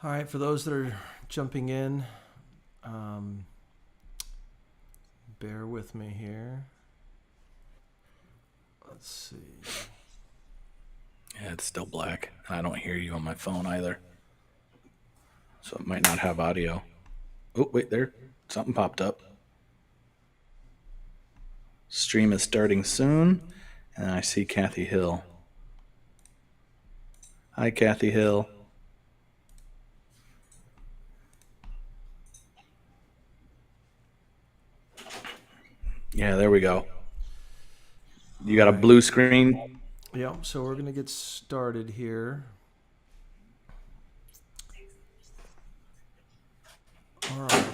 All right, for those that are jumping in, bear with me here. Let's see. Yeah, it's still black. I don't hear you on my phone either. So it might not have audio. Oh, wait, there. Something popped up. Stream is starting soon. And I see Kathy Hill. Hi, Kathy Hill. Yeah, there we go. You got a blue screen? Yep, so we're going to get started here. All right.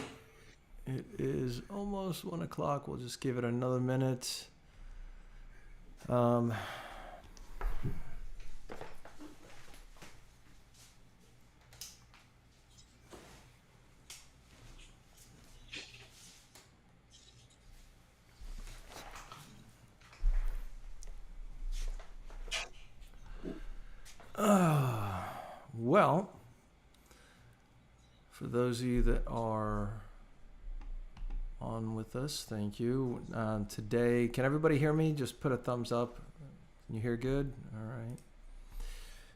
It is almost 1 o'clock. We'll just give it another minute. Well, for those of you that are on with us, thank you. Today, can everybody hear me? Just put a thumbs up. Can you hear good? All right.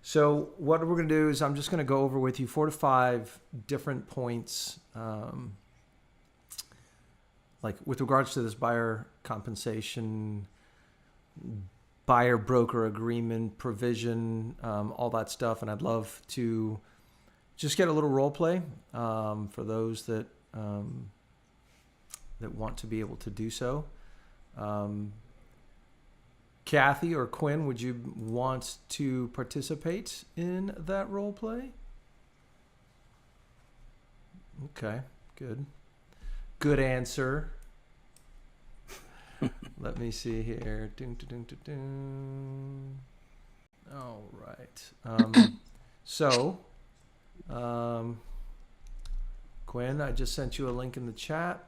So what we're going to do is I'm just going to go over with you 4 to 5 different points, like with regards to this buyer compensation, buyer broker agreement provision, all that stuff. And I'd love to just get a little role play for those that that want to be able to do so. Kathy or Quinn, would you want to participate in that role play? Okay, good. Good answer. Let me see here. All right. Quinn, I just sent you a link in the chat.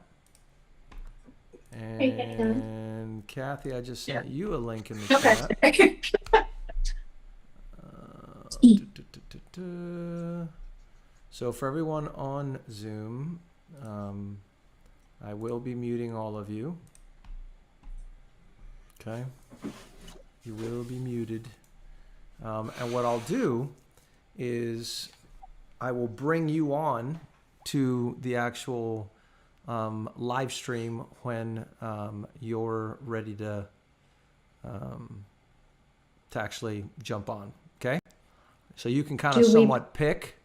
And Kathy, I just sent you a link in the chat. So for everyone on Zoom, I will be muting all of you. Okay, you will be muted. And what I'll do is I will bring you on to the actual live stream when you're ready to actually jump on. Okay, so you can kind of somewhat pick.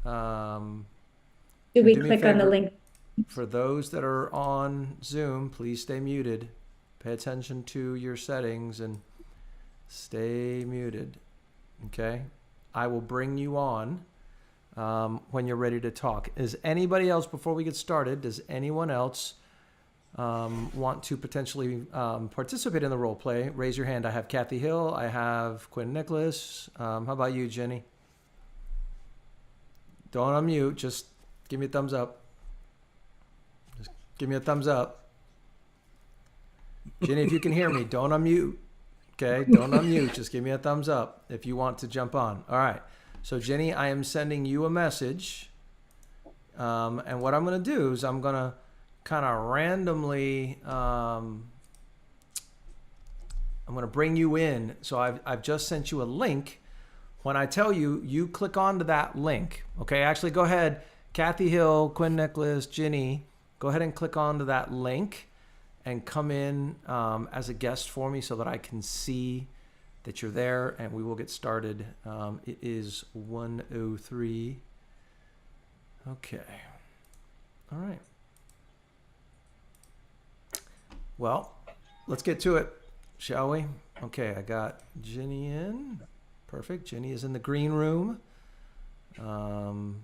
Do we click on the link? For those that are on Zoom, please stay muted. Pay attention to your settings and stay muted. Okay, I will bring you on when you're ready to talk. Is anybody else, before we get started, does anyone else want to potentially participate in the role play? Raise your hand. I have Kathy Hill. I have Quinn Nicholas. How about you, Jenny? Don't unmute. Just give me a thumbs up. Just give me a thumbs up. Jenny, if you can hear me, don't unmute. Okay, don't unmute. Just give me a thumbs up if you want to jump on. All right. So Jenny, I am sending you a message. And what I'm going to do is I'm going to kind of randomly, I'm going to bring you in. So I've just sent you a link. When I tell you, you click onto that link. Okay, actually go ahead. Kathy Hill, Quinn Nicholas, Jenny, go ahead and click onto that link and come in as a guest for me so that I can see that you're there, and we will get started. It is 1:03. Okay. All right. Well, let's get to it, shall we? Okay, I got Jenny in. Perfect. Jenny is in the green room. All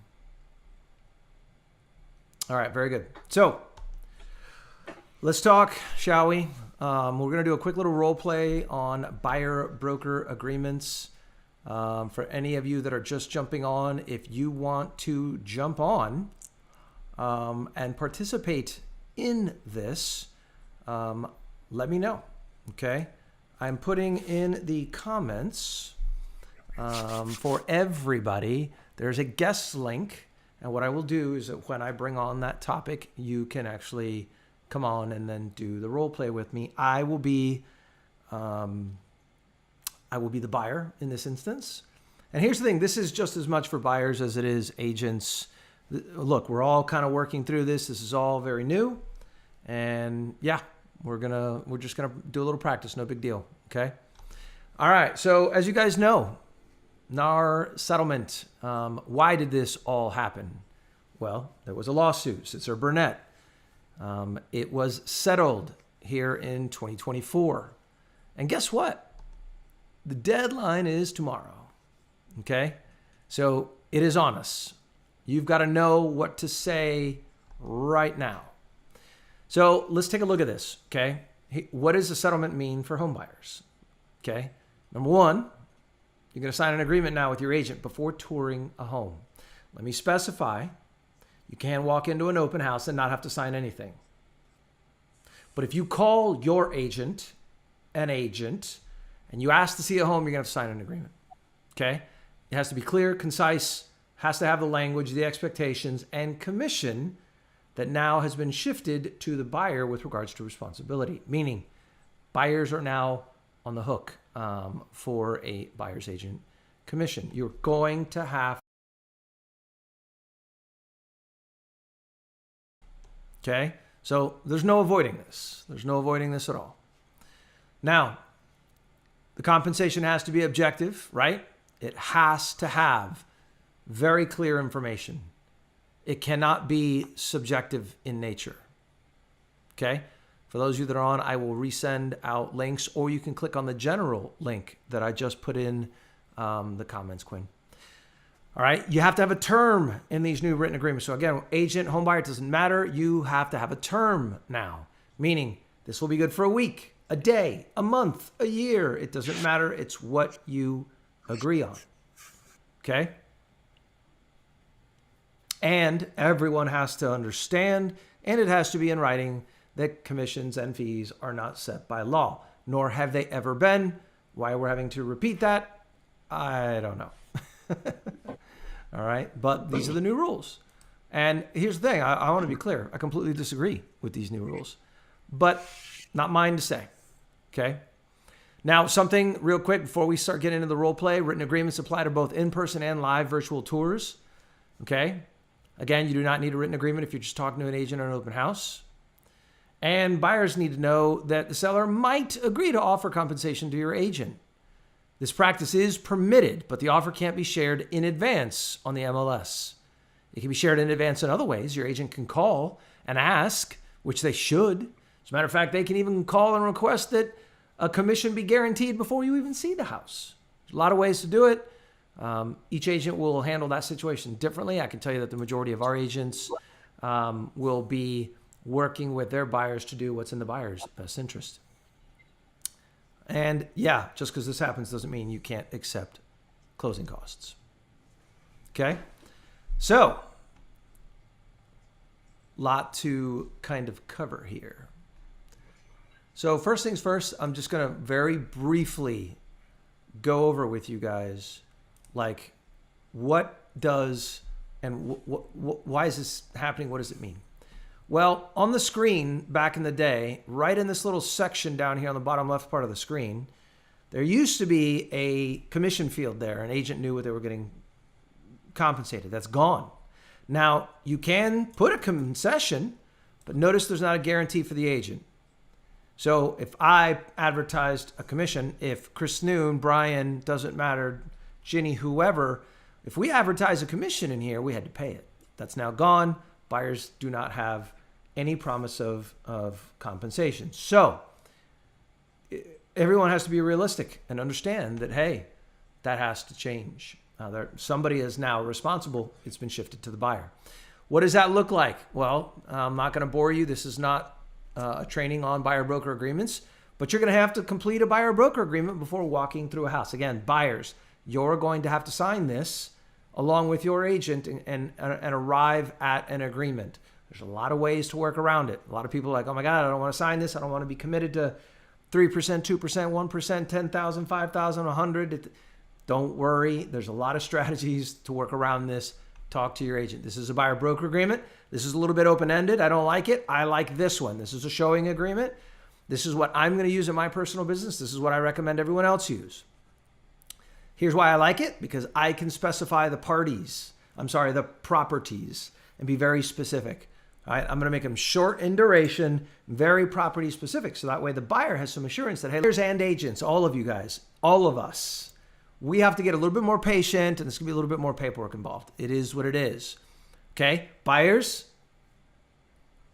right, very good. So let's talk, shall we? We're going to do a quick little role play on buyer broker agreements. For any of you that are just jumping on, if you want to jump on and participate in this, let me know. Okay, I'm putting in the comments for everybody. There's a guest link. And what I will do is that when I bring on that topic, you can actually come on and then do the role play with me. I will be the buyer in this instance. And here's the thing. This is just as much for buyers as it is agents. Look, we're all kind of working through this. This is all very new. And yeah, we're just gonna do a little practice. No big deal. Okay. All right. So as you guys know, NAR settlement. Why did this all happen? Well, there was a lawsuit. Sitzer Burnett. It was settled here in 2024. And guess what? The deadline is tomorrow. Okay. So it is on us. You've got to know what to say right now. So let's take a look at this, okay? What does a settlement mean for home buyers? Okay, number one, you're going to sign an agreement now with your agent before touring a home. Let me specify, you can walk into an open house and not have to sign anything. But if you call your agent, and you ask to see a home, you're going to have to sign an agreement, okay? It has to be clear, concise, has to have the language, the expectations, and commission that now has been shifted to the buyer with regards to responsibility, meaning buyers are now on the hook for a buyer's agent commission. You're going to have, okay? So there's no avoiding this. There's no avoiding this at all. Now, the compensation has to be objective, right? It has to have very clear information. It cannot be subjective in nature. Okay? For those of you that are on, I will resend out links, or you can click on the general link that I just put in the comments, Quinn. All right? You have to have a term in these new written agreements. So again, agent, home buyer, it doesn't matter. You have to have a term now, meaning this will be good for a week, a day, a month, a year. It doesn't matter. It's what you agree on. Okay? And everyone has to understand, and it has to be in writing, that commissions and fees are not set by law, nor have they ever been. Why we're having to repeat that, I don't know. All right, but these are the new rules. And here's the thing, I want to be clear. I completely disagree with these new rules, but not mine to say, okay? Now, something real quick before we start getting into the role play. Written agreements apply to both in-person and live virtual tours, okay? Again, you do not need a written agreement if you're just talking to an agent or an open house. And buyers need to know that the seller might agree to offer compensation to your agent. This practice is permitted, but the offer can't be shared in advance on the MLS. It can be shared in advance in other ways. Your agent can call and ask, which they should. As a matter of fact, they can even call and request that a commission be guaranteed before you even see the house. There's a lot of ways to do it. Each agent will handle that situation differently. I can tell you that the majority of our agents will be working with their buyers to do what's in the buyer's best interest. And yeah, just because this happens doesn't mean you can't accept closing costs. Okay? So, lot to kind of cover here. So first things first, I'm just going to very briefly go over with you guys, like, what does and why is this happening? What does it mean? Well, on the screen back in the day, right in this little section down here on the bottom left part of the screen, there used to be a commission field there. An agent knew what they were getting compensated. That's gone. Now, you can put a concession, but notice there's not a guarantee for the agent. So if I advertised a commission, if Chris Noon, Brian, doesn't matter, Ginny, whoever, if we advertise a commission in here, we had to pay it. That's now gone. Buyers do not have any promise of compensation. So everyone has to be realistic and understand that, hey, that has to change. Somebody is now responsible. It's been shifted to the buyer. What does that look like? Well, I'm not going to bore you. This is not a training on buyer-broker agreements, but you're going to have to complete a buyer-broker agreement before walking through a house. Again, buyers, you're going to have to sign this along with your agent and arrive at an agreement. There's a lot of ways to work around it. A lot of people are like, oh my God, I don't want to sign this. I don't want to be committed to 3%, 2%, 1%, 10,000, 5,000, 100. Don't worry. There's a lot of strategies to work around this. Talk to your agent. This is a buyer broker agreement. This is a little bit open-ended. I don't like it. I like this one. This is a showing agreement. This is what I'm going to use in my personal business. This is what I recommend everyone else use. Here's why I like it, because I can specify the properties, and be very specific. All right, I'm going to make them short in duration, very property specific. So that way the buyer has some assurance that, hey, buyers and agents, all of you guys, all of us, we have to get a little bit more patient, and there's going to be a little bit more paperwork involved. It is what it is. Okay, buyers,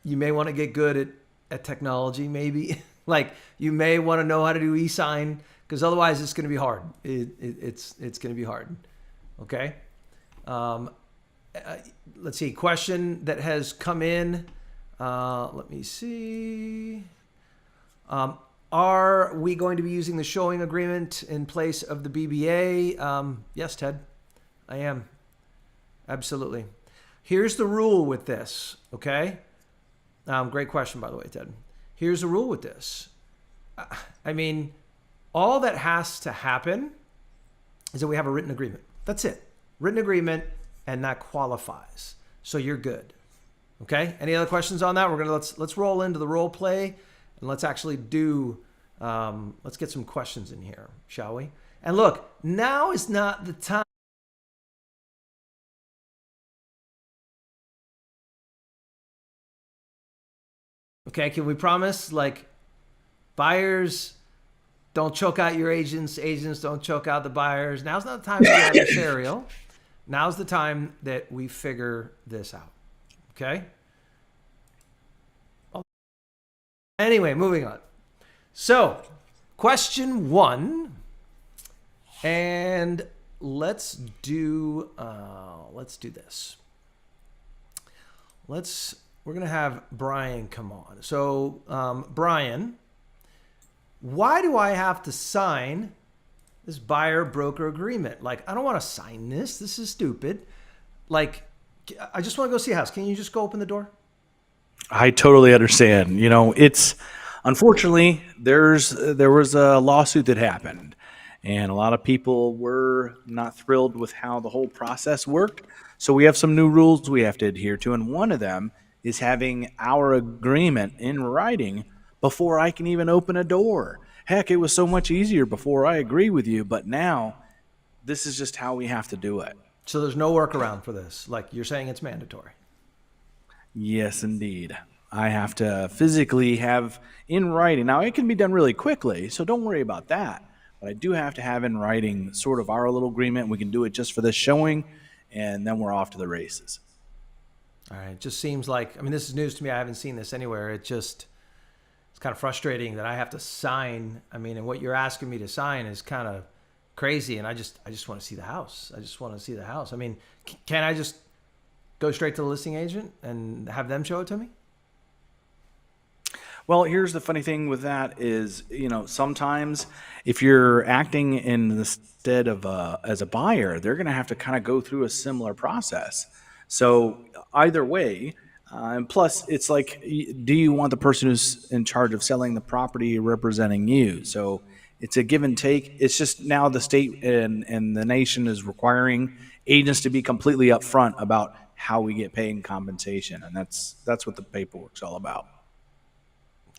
you may want to get good at technology, maybe. Like, you may want to know how to do e-sign, because otherwise it's going to be hard. It's going to be hard. Okay. Let's see. Question that has come in. Let me see. Are we going to be using the showing agreement in place of the BBA? Yes, Ted, I am. Absolutely. Here's the rule with this. Okay. Great question, by the way, Ted. Here's the rule with this. I mean, all that has to happen is that we have a written agreement. That's it. Written agreement, and that qualifies. So you're good. Okay? Any other questions on that? We're gonna let's roll into the role play, and let's actually do let's get some questions in here, shall we? And look, now is not the time. Okay, can we promise, like, buyers don't choke out your agents, agents don't choke out the buyers? Now's not the time to be adversarial. Now's the time that we figure this out. Okay? Anyway, moving on. So, question 1, and let's do this. We're going to have Brian come on. So, Brian, why do I have to sign this buyer broker agreement? Like, I don't want to sign this. This is stupid. Like, I just want to go see a house. Can you just go open the door? I totally understand. You know, it's unfortunately there was a lawsuit that happened, and a lot of people were not thrilled with how the whole process worked. So we have some new rules we have to adhere to, and one of them is having our agreement in writing before I can even open a door. Heck, it was so much easier before I agree with you, but now this is just how we have to do it. So there's no workaround for this. Like, you're saying it's mandatory. Yes, indeed. I have to physically have in writing. Now, it can be done really quickly, so don't worry about that. But I do have to have in writing sort of our little agreement. We can do it just for this showing, and then we're off to the races. All right. It just seems like, I mean, this is news to me. I haven't seen this anywhere. It's kind of frustrating that I have to sign. I mean, and what you're asking me to sign is kind of crazy. And I just want to see the house. I just want to see the house. I mean, can I just go straight to the listing agent and have them show it to me? Well, here's the funny thing with that is, you know, sometimes if you're acting in the stead of as a buyer, they're going to have to kind of go through a similar process. So either way, and plus it's like, do you want the person who's in charge of selling the property representing you? So it's a give and take. It's just now the state and the nation is requiring agents to be completely upfront about how we get paid and compensation. And that's what the paperwork's all about.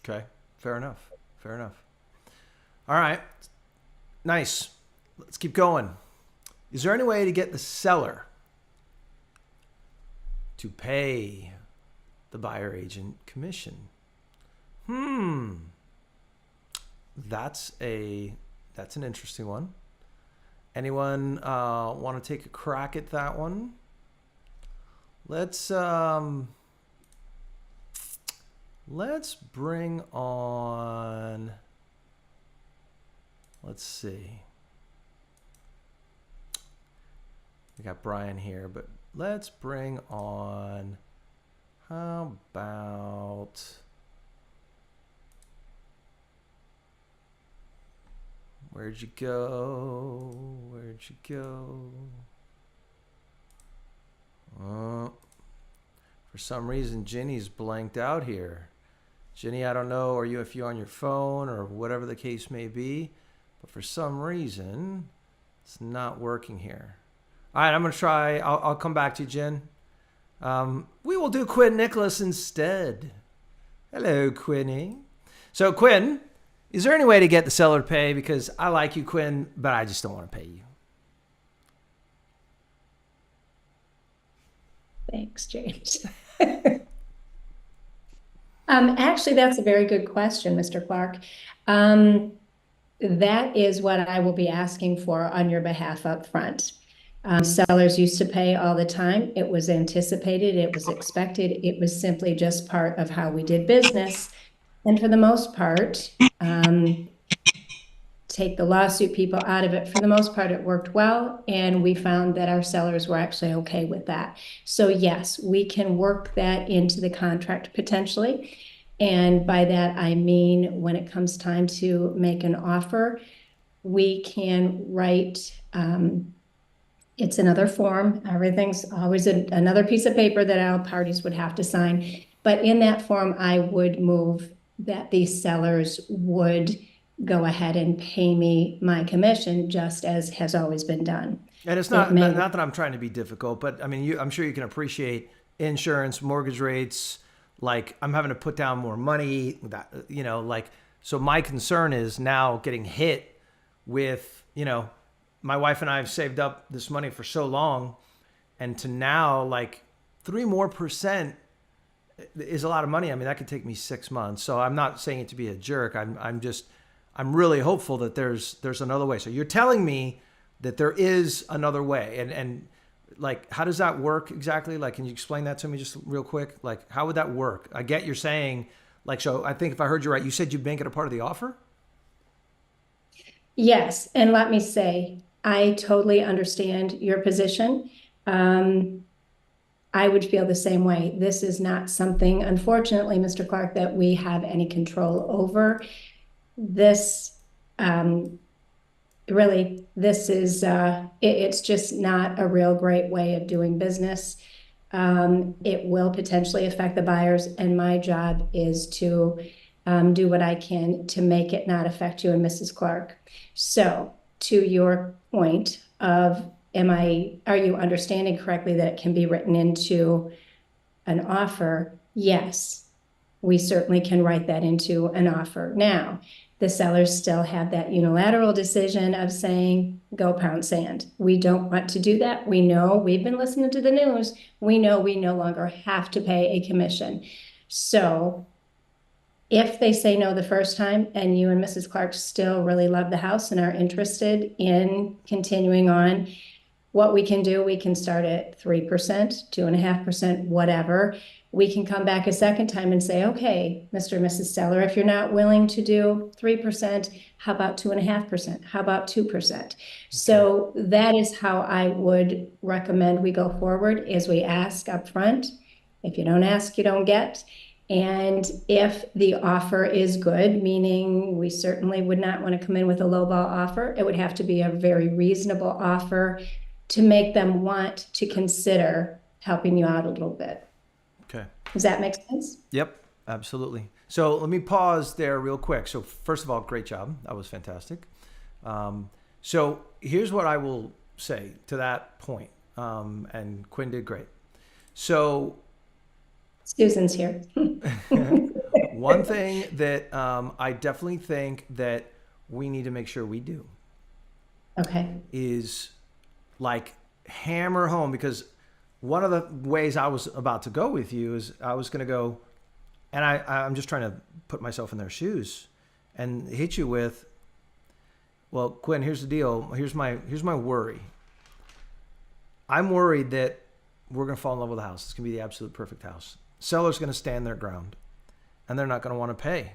Okay. Fair enough. Fair enough. All right. Nice. Let's keep going. Is there any way to get the seller to pay the buyer agent commission? That's an interesting one. Anyone want to take a crack at that one? Let's bring on, let's see. We got Brian here, but let's bring on, how about, where'd you go? Where'd you go? Oh, for some reason, Ginny's blanked out here. Ginny, I don't know, if you're on your phone or whatever the case may be, but for some reason, It's not working here. All right, I'm going to try. I'll come back to you, Jen. We will do Quinn Nicholas instead. Hello, Quinny. So, Quinn, is there any way to get the seller to pay? Because I like you, Quinn, but I just don't want to pay you. Thanks, James. Actually, that's a very good question, Mr. Clark. That is what I will be asking for on your behalf up front. Sellers used to pay all the time. It was anticipated, it was expected, it was simply just part of how we did business. And for the most part, take the lawsuit people out of it, for the most part, it worked well. And we found that our sellers were actually okay with that. So yes, we can work that into the contract potentially. And by that, I mean, when it comes time to make an offer, we can write, it's another form. Everything's always another piece of paper that all parties would have to sign. But in that form, I would move that these sellers would go ahead and pay me my commission, just as has always been done. And it's not that I'm trying to be difficult, but I mean, I'm sure you can appreciate insurance, mortgage rates. Like, I'm having to put down more money, that, like, so my concern is now getting hit with, my wife and I have saved up this money for so long, and to now, like, 3% more is a lot of money. I mean, that could take me 6 months. So I'm not saying it to be a jerk. I'm really hopeful that there's another way. So you're telling me that there is another way, and like, how does that work exactly? Like, can you explain that to me just real quick? Like, how would that work? I get you're saying, like, so I think if I heard you right, you said you'd make it a part of the offer? Yes, and let me say, I totally understand your position. I would feel the same way. This is not something, unfortunately, Mr. Clark, that we have any control over. This, really, this is, it's just not a real great way of doing business. It will potentially affect the buyers, and my job is to do what I can to make it not affect you and Mrs. Clark. So, to your point of, are you understanding correctly that it can be written into an offer? Yes, we certainly can write that into an offer. Now, the sellers still have that unilateral decision of saying, go pound sand. We don't want to do that. We know, we've been listening to the news. We know we no longer have to pay a commission. So if they say no the first time and you and Mrs. Clark still really love the house and are interested in continuing on, what we can do, we can start at 3%, 2.5%, whatever. We can come back a second time and say, okay, Mr. and Mrs. Seller, if you're not willing to do 3%, how about 2.5%? How about 2%? Okay. So that is how I would recommend we go forward, is we ask up front. If you don't ask, you don't get. And if the offer is good, meaning we certainly would not want to come in with a lowball offer, it would have to be a very reasonable offer to make them want to consider helping you out a little bit. Okay. Does that make sense? Yep, absolutely. So let me pause there real quick. So first of all, great job. That was fantastic. So here's what I will say to that point. And Quinn did great. So Susan's here. one thing that I definitely think that we need to make sure we do, okay, is like hammer home, because one of the ways I was about to go with you is I was going to go, and I'm just trying to put myself in their shoes and hit you with, well, Quinn, here's the deal. Here's my worry. I'm worried that we're going to fall in love with the house. It's going to be the absolute perfect house. Seller's going to stand their ground, and they're not going to want to pay.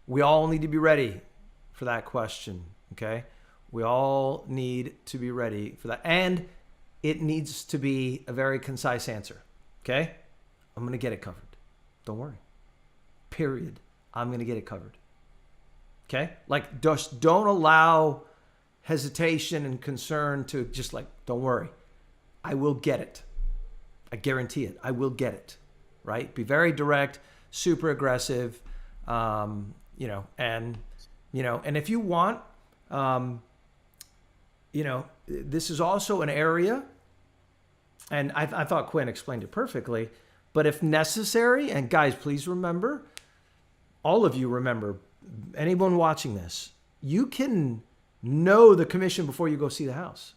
We all need to be ready for that question, okay? We all need to be ready for that. And it needs to be a very concise answer, okay? I'm going to get it covered. Don't worry. Period. I'm going to get it covered. Okay? Like, just don't allow hesitation and concern to just like, don't worry. I will get it. I guarantee it. I will get it, right? Be very direct, super aggressive, and if you want, You know, this is also an area, and I thought Quinn explained it perfectly, but if necessary, and guys, please remember, all of you remember, anyone watching this, you can know the commission before you go see the house.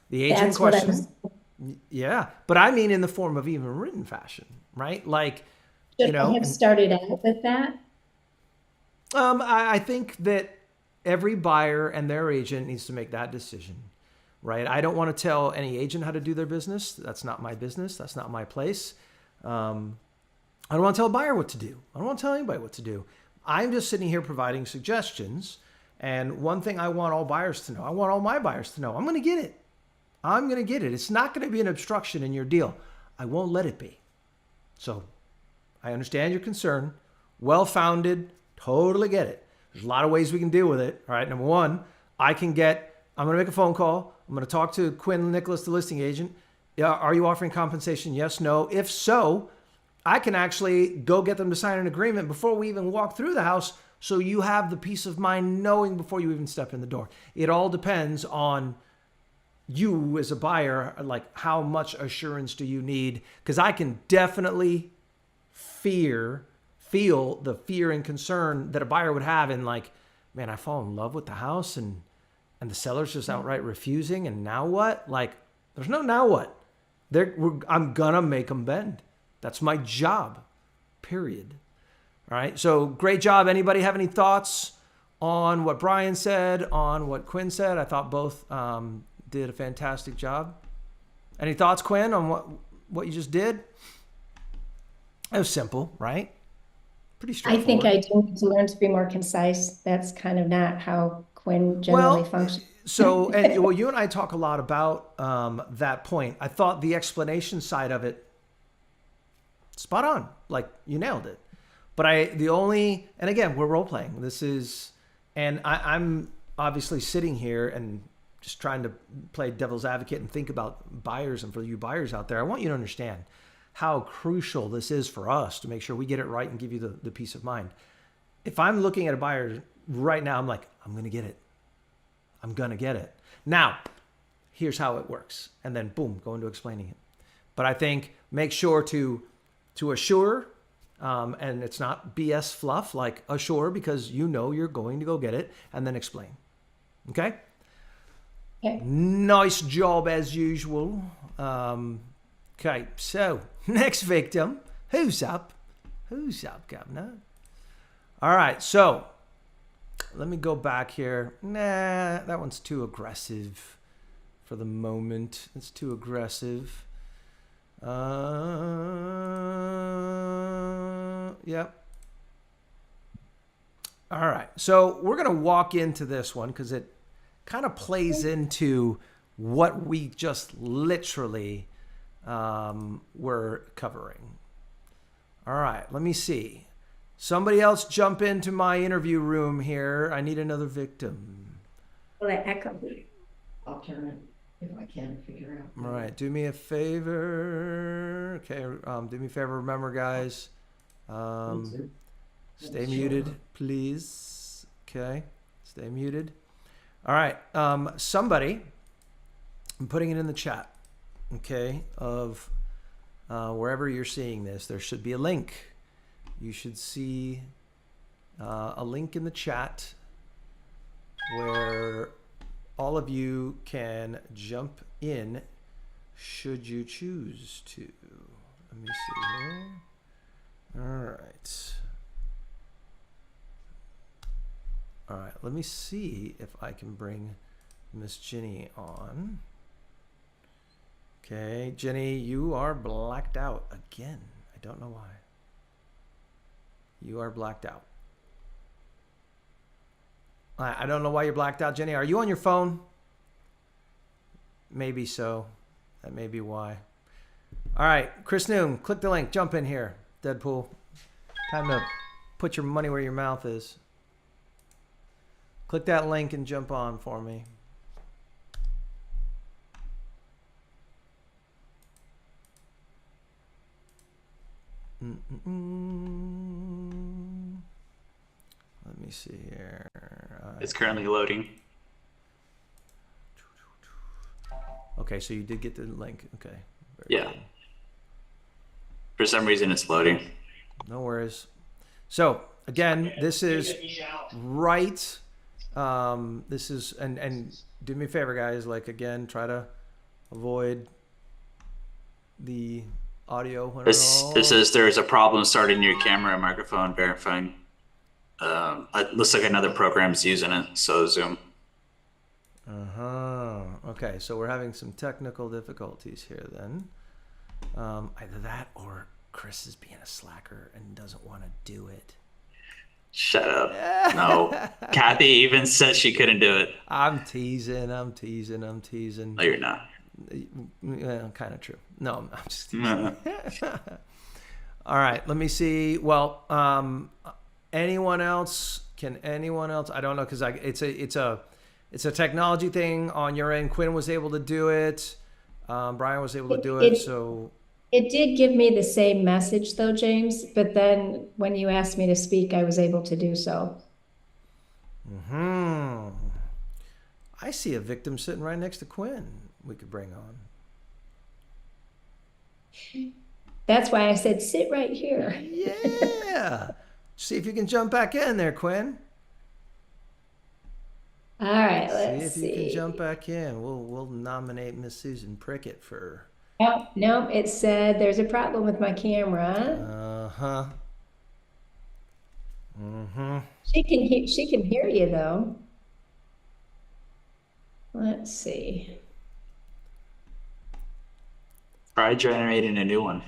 The agent That's what I question, was, yeah, but I mean in the form of even written fashion, right? Like, you should I know, have started out with that? I think that every buyer and their agent needs to make that decision, right? I don't want to tell any agent how to do their business. That's not my business. That's not my place. I don't want to tell a buyer what to do. I don't want to tell anybody what to do. I'm just sitting here providing suggestions. And one thing I want all buyers to know, I want all my buyers to know, I'm going to get it. I'm going to get it. It's not going to be an obstruction in your deal. I won't let it be. So I understand your concern. Well-founded. Totally get it. There's a lot of ways we can deal with it. All right. Number one, I'm going to make a phone call. I'm going to talk to Quinn Nicholas, the listing agent. Are you offering compensation? Yes, no. If so, I can actually go get them to sign an agreement before we even walk through the house, so you have the peace of mind knowing before you even step in the door. It all depends on you as a buyer, like how much assurance do you need? Because I can definitely feel the fear and concern that a buyer would have in, like, man, I fall in love with the house and the seller's just outright refusing, and now what? Like, there's no now what. I'm gonna make them bend. That's my job, period. All right, so great job. Anybody have any thoughts on what Brian said, on what Quinn said? I thought both did a fantastic job. Any thoughts, Quinn, on what you just did? It was simple, right? Pretty I think straightforward. I do need to learn to be more concise. That's kind of not how Quinn generally Well, functions. well, you and I talk a lot about that point. I thought the explanation side of it, spot on. Like, you nailed it. But and again, we're role playing. I'm obviously sitting here and just trying to play devil's advocate and think about buyers. And for you buyers out there, I want you to understand how crucial this is for us to make sure we get it right and give you the peace of mind. If I'm looking at a buyer right now, I'm like, I'm going to get it. I'm going to get it. Now, here's how it works. And then boom, go into explaining it. But I think make sure to assure, and it's not BS fluff, like assure because you know you're going to go get it, and then explain. Okay? Okay. Nice job as usual. Okay, so next victim. Who's up? Who's up, Governor? All right, so let me go back here. Nah, that one's too aggressive for the moment. It's too aggressive. Yep. All right, so we're going to walk into this one because it kind of plays into what we just literally were covering. All right, let me see. Somebody else jump into my interview room here. I need another victim. Well, that echo. I'll turn it if I can figure out. All right, do me a favor. Okay, do me a favor. Remember, guys, stay muted, please. Okay, stay muted. All right, somebody, I'm putting it in the chat, okay, of wherever you're seeing this, there should be a link. You should see a link in the chat where all of you can jump in should you choose to. Let me see here. All right. All right, let me see if I can bring Miss Ginny on. Okay, Ginny, you are blacked out again. I don't know why. You are blacked out. I don't know why you're blacked out, Jenny. Are you on your phone? Maybe so. That may be why. All right, Chris Noon, click the link. Jump in here, Deadpool. Time to put your money where your mouth is. Click that link and jump on for me. Let me see here. It's currently loading. Okay, so you did get the link. Okay. Very Yeah. good. For some reason, it's loading. No worries. So again, this is right. This is and do me a favor, guys. Like again, try to avoid the audio when It all. says there is a problem starting your camera and microphone verifying. It looks like another program's using it, so Zoom. Okay, so we're having some technical difficulties here then. Either that or Chris is being a slacker and doesn't want to do it. Shut up. No. Kathy even said she couldn't do it. I'm teasing. No, you're not. Yeah, kind of true. No, I'm just teasing. All right, let me see. Well, anyone else? Can anyone else? I don't know because it's a technology thing on your end. Quinn was able to do it. Brian was able to do it. So It did give me the same message though, James, but then when you asked me to speak, I was able to do so. I see a victim sitting right next to Quinn. We could bring on. That's why I said, sit right here. Yeah. See if you can jump back in there, Quinn. All right, let's See if you can jump back in. We'll nominate Miss Susan Prickett for. No, it said there's a problem with my camera. She can hear you though. Let's see. Try generating a new one.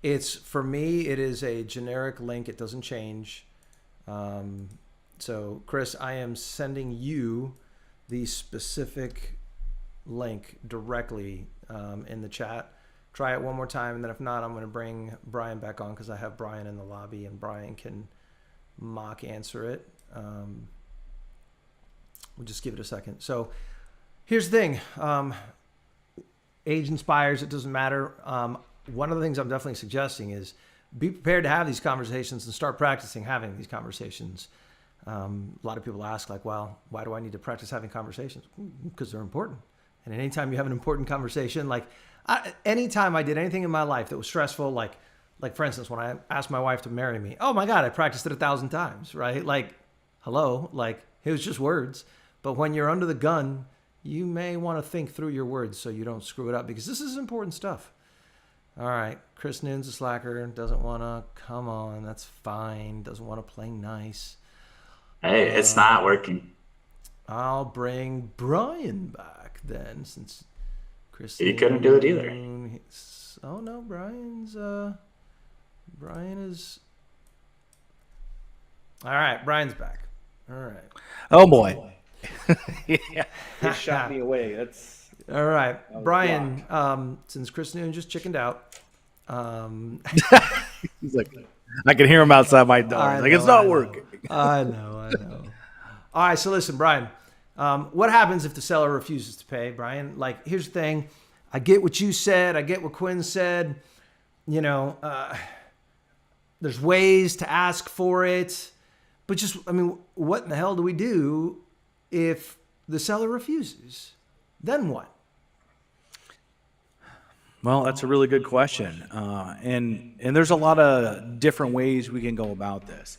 It's for me. It is a generic link. It doesn't change. So, Chris, I am sending you the specific link directly in the chat. Try it one more time, and then if not, I'm going to bring Brian back on because I have Brian in the lobby, and Brian can mock answer it. We'll just give it a second. So, here's the thing. Age inspires. It doesn't matter. One of the things I'm definitely suggesting is be prepared to have these conversations and start practicing having these conversations. A lot of people ask, like, well, why do I need to practice having conversations? Because they're important. And anytime you have an important conversation, like anytime I did anything in my life that was stressful, like for instance, when I asked my wife to marry me, oh my God, I practiced it 1,000 times, right? Like, hello, like it was just words. But when you're under the gun, you may want to think through your words so you don't screw it up because this is important stuff. All right, Chris Noon's a slacker, doesn't want to come on. That's fine. Doesn't want to play nice. Hey, it's not working. I'll bring Brian back then, since Chris. You couldn't do it either. Oh no, Brian is. All right, Brian's back. All right. Oh boy. Yeah, it shot me away. That's all right, Brian. Since Chris Noon just chickened out. He's like, I can hear him outside my door. He's like, it's not working. I know. All right, so listen, Brian. What happens if the seller refuses to pay, Brian? Like, here's the thing. I get what you said. I get what Quinn said. You know, there's ways to ask for it. But just, I mean, what in the hell do we do if the seller refuses? Then what? Well, that's a really good question. And there's a lot of different ways we can go about this.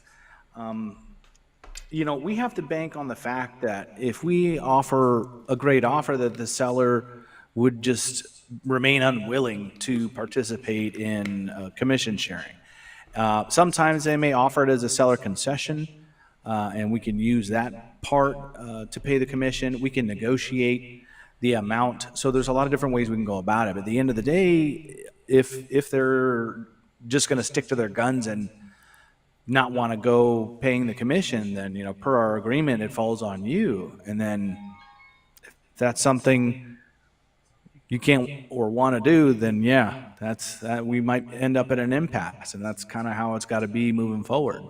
You know, we have to bank on the fact that if we offer a great offer, that the seller would just remain unwilling to participate in commission sharing. Sometimes they may offer it as a seller concession, and we can use that part to pay the commission. We can negotiate the amount. So there's a lot of different ways we can go about it. But at the end of the day, if they're just going to stick to their guns and not want to go paying the commission, then, you know, per our agreement, it falls on you. And then if that's something you can't or want to do, then yeah, that we might end up at an impasse. And that's kind of how it's got to be moving forward.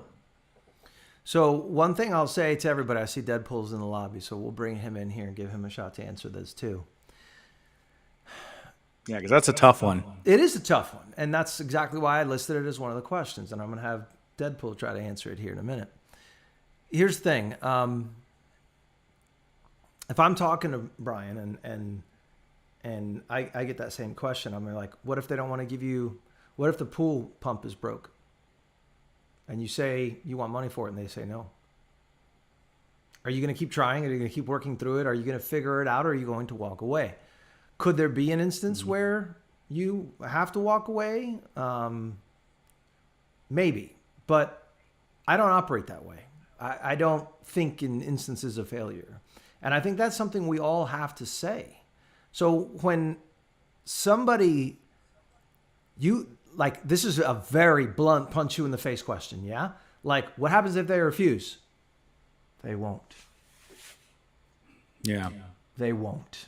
So one thing I'll say to everybody, I see Deadpool's in the lobby, so we'll bring him in here and give him a shot to answer this too. Yeah, because that's a tough one. It is a tough one, and that's exactly why I listed it as one of the questions, and I'm going to have Deadpool try to answer it here in a minute. here's the thing. If I'm talking to Brian and I get that same question, I'm like, what if they don't want to give you, what if the pool pump is broke? And you say you want money for it and they say no. Are you going to keep trying? Are you going to keep working through it? Are you going to figure it out? Or are you going to walk away? Could there be an instance where you have to walk away? Maybe, but I don't operate that way. I don't think in instances of failure. And I think that's something we all have to say. So when somebody, this is a very blunt punch you in the face question. Yeah. Like, what happens if they refuse? They won't. Yeah. They won't.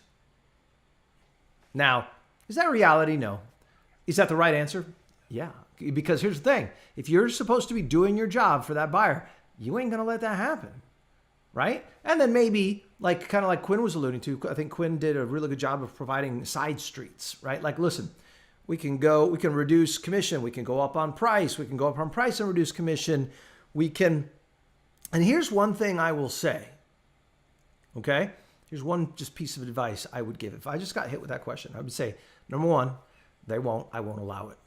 Now, is that reality? No. Is that the right answer? Yeah. Because here's the thing. If you're supposed to be doing your job for that buyer, you ain't going to let that happen. Right? And then maybe, kind of like Quinn was alluding to, I think Quinn did a really good job of providing side streets, right? Like, listen, we can reduce commission. We can go up on price. We can go up on price and reduce commission. And here's one thing I will say, okay? Here's one just piece of advice I would give. If I just got hit with that question, I would say, number one, I won't allow it.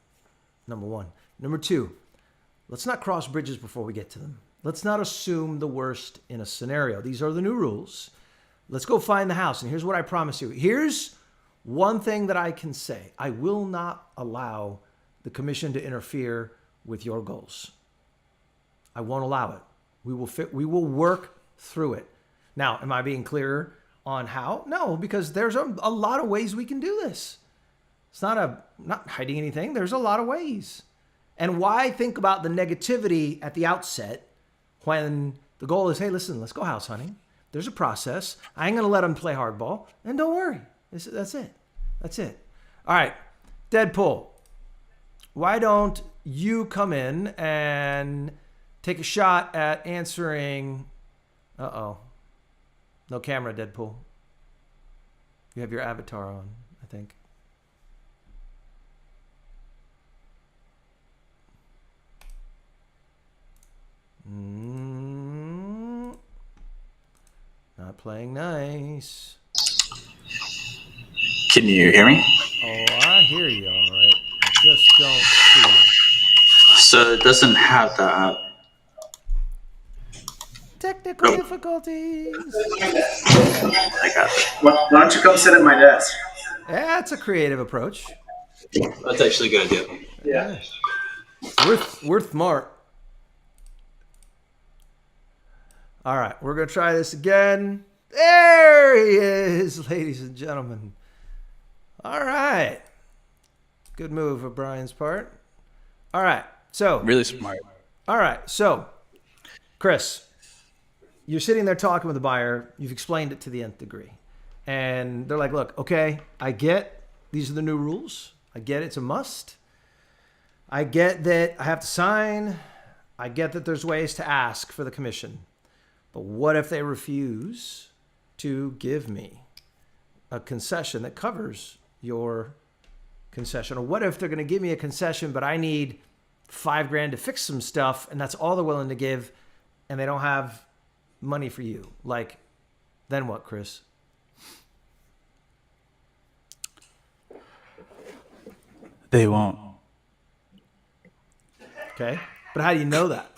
Number one. Number two, let's not cross bridges before we get to them. Let's not assume the worst in a scenario. These are the new rules. Let's go find the house. And here's what I promise you. Here's one thing that I can say. I will not allow the commission to interfere with your goals. I won't allow it. We will work through it. Now, am I being clearer on how? No, because there's a lot of ways we can do this. It's not hiding anything. There's a lot of ways. And why think about the negativity at the outset when the goal is, hey, listen, let's go house hunting. There's a process. I ain't going to let them play hardball. And don't worry. That's it. That's it. All right. Deadpool, why don't you come in and take a shot at answering... Uh-oh. No camera, Deadpool. You have your avatar on, I think. Not playing nice. Can you hear me? Oh, I hear you all right. I just don't see it. So it doesn't have that. Technical difficulties. I got it. Why don't you come sit at my desk? That's a creative approach. That's actually a good idea. Yeah. Worth smart. All right, we're going to try this again. There he is, ladies and gentlemen. All right. Good move of Brian's part. All right, so. Really smart. All right, so, Chris, you're sitting there talking with the buyer. You've explained it to the nth degree. And they're like, look, okay, I get these are the new rules. I get it's a must. I get that I have to sign. I get that there's ways to ask for the commission. But what if they refuse to give me a concession that covers your concession? Or what if they're going to give me a concession, but I need $5,000 to fix some stuff, and that's all they're willing to give, and they don't have money for you? Like, then what, Chris? They won't. Okay. But how do you know that?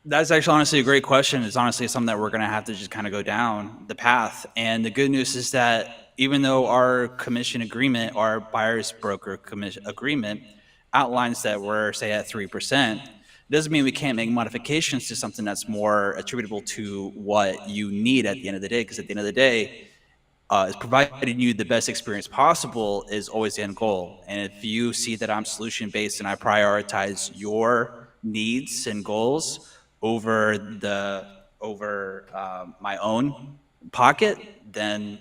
That's actually honestly a great question. It's honestly something that we're going to have to just kind of go down the path. And the good news is that even though our commission agreement, our buyer's broker commission agreement outlines that we're, say, at 3%, it doesn't mean we can't make modifications to something that's more attributable to what you need at the end of the day. Because at the end of the day, is providing you the best experience possible is always the end goal. And if you see that I'm solution-based and I prioritize your needs and goals over my own pocket, then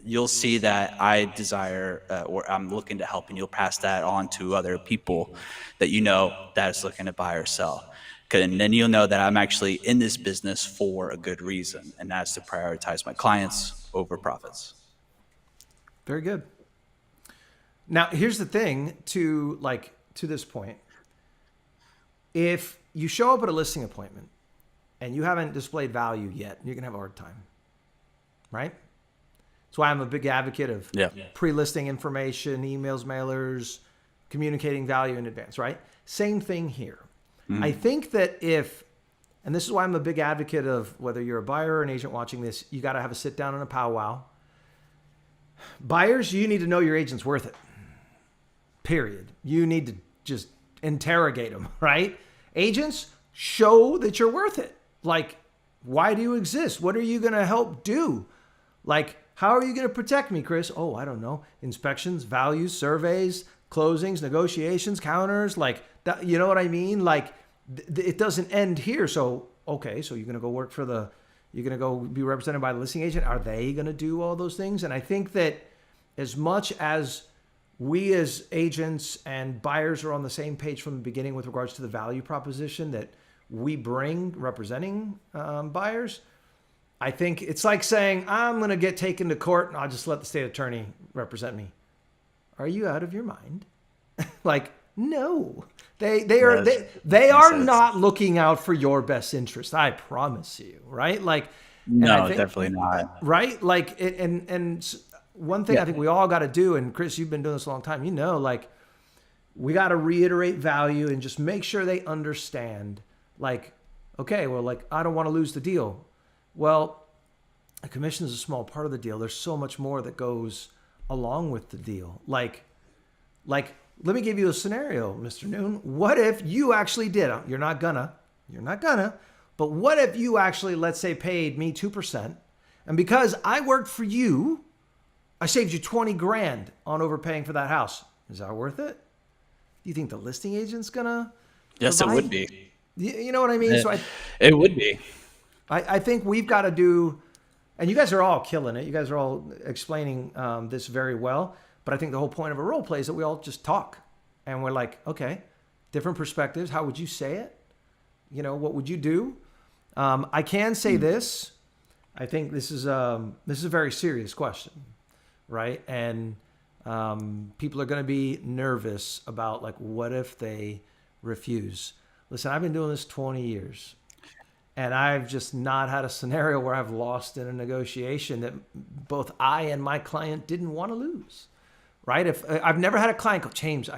you'll see that I desire or I'm looking to help, and you'll pass that on to other people that you know that is looking to buy or sell. And then you'll know that I'm actually in this business for a good reason, and that's to prioritize my clients over profits. Very good. Now, here's the thing to this point. if you show up at a listing appointment and you haven't displayed value yet, you're going to have a hard time, right? That's why I'm a big advocate of pre-listing information, emails, mailers, communicating value in advance, right? Same thing here. I think that and this is why I'm a big advocate of whether you're a buyer or an agent watching this, you got to have a sit down and a powwow. Buyers, you need to know your agent's worth it. Period. You need to just interrogate them, right? Agents, show that you're worth it. Like, why do you exist? What are you going to help do? Like, how are you going to protect me, Chris? Oh, I don't know. Inspections, values, surveys, closings, negotiations, counters, like that, you know what I mean? Like it doesn't end here. So, okay, so you're going to go work for you're going to go be represented by the listing agent. Are they going to do all those things? And I think that as much as we as agents and buyers are on the same page from the beginning with regards to the value proposition that we bring representing buyers, I think it's like saying, I'm going to get taken to court and I'll just let the state attorney represent me. Are you out of your mind? Like, no, they are not looking out for your best interest. I promise you. Right. Like, no, definitely not. Right. Like, and one thing I think we all got to do, and Chris, you've been doing this a long time, like we got to reiterate value and just make sure they understand, like, okay, well, like, I don't want to lose the deal. Well, a commission is a small part of the deal. There's so much more that goes along with the deal. Like, let me give you a scenario, Mr. Noon. What if you actually did, you're not gonna, but what if you actually, let's say, paid me 2%, and because I worked for you, I saved you 20 grand on overpaying for that house. Is that worth it? Do you think the listing agent's gonna? Yes, provide? It would be. You know what I mean? So it would be. I think we've got to do, and you guys are all killing it. You guys are all explaining this very well. But I think the whole point of a role play is that we all just talk, and we're like, okay, different perspectives. How would you say it? What would you do? I can say this. I think this is a very serious question, right? And people are going to be nervous about, like, what if they refuse? Listen, I've been doing this 20 years. And I've just not had a scenario where I've lost in a negotiation that both I and my client didn't want to lose, right? If I've never had a client go, James,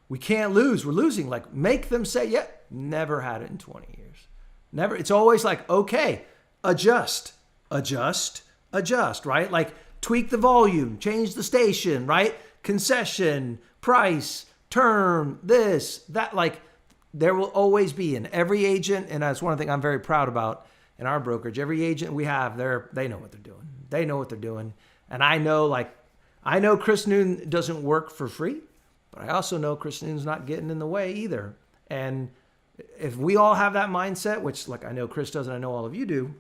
we can't lose. We're losing. Like, make them say, yeah. Never had it in 20 years. Never. It's always like, okay, adjust, right? Like, tweak the volume, change the station, right? Concession, price, term, this, that, like, there will always be in every agent, and that's one thing I'm very proud about in our brokerage. Every agent we have, they know what they're doing. They know what they're doing. And I know Chris Noon doesn't work for free, but I also know Chris Noon's not getting in the way either. And if we all have that mindset, which, like, I know Chris does and I know all of you do,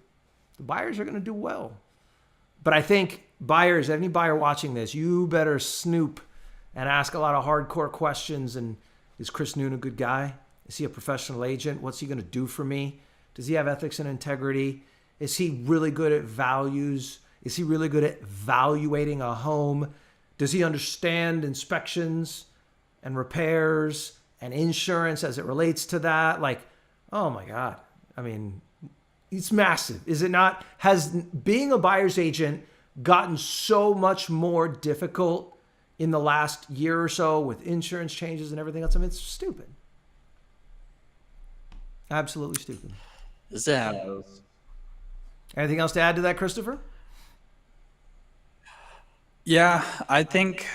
the buyers are going to do well. But I think buyers, any buyer watching this, you better snoop and ask a lot of hardcore questions. And is Chris Noon a good guy? Is he a professional agent? What's he going to do for me? Does he have ethics and integrity? Is he really good at values? Is he really good at evaluating a home? Does he understand inspections and repairs and insurance as it relates to that? Like, oh my God. I mean, it's massive. Is it not? Has being a buyer's agent gotten so much more difficult in the last year or so with insurance changes and everything else? I mean, it's stupid. Absolutely stupid. Anything else to add to that, Christopher? Yeah, I think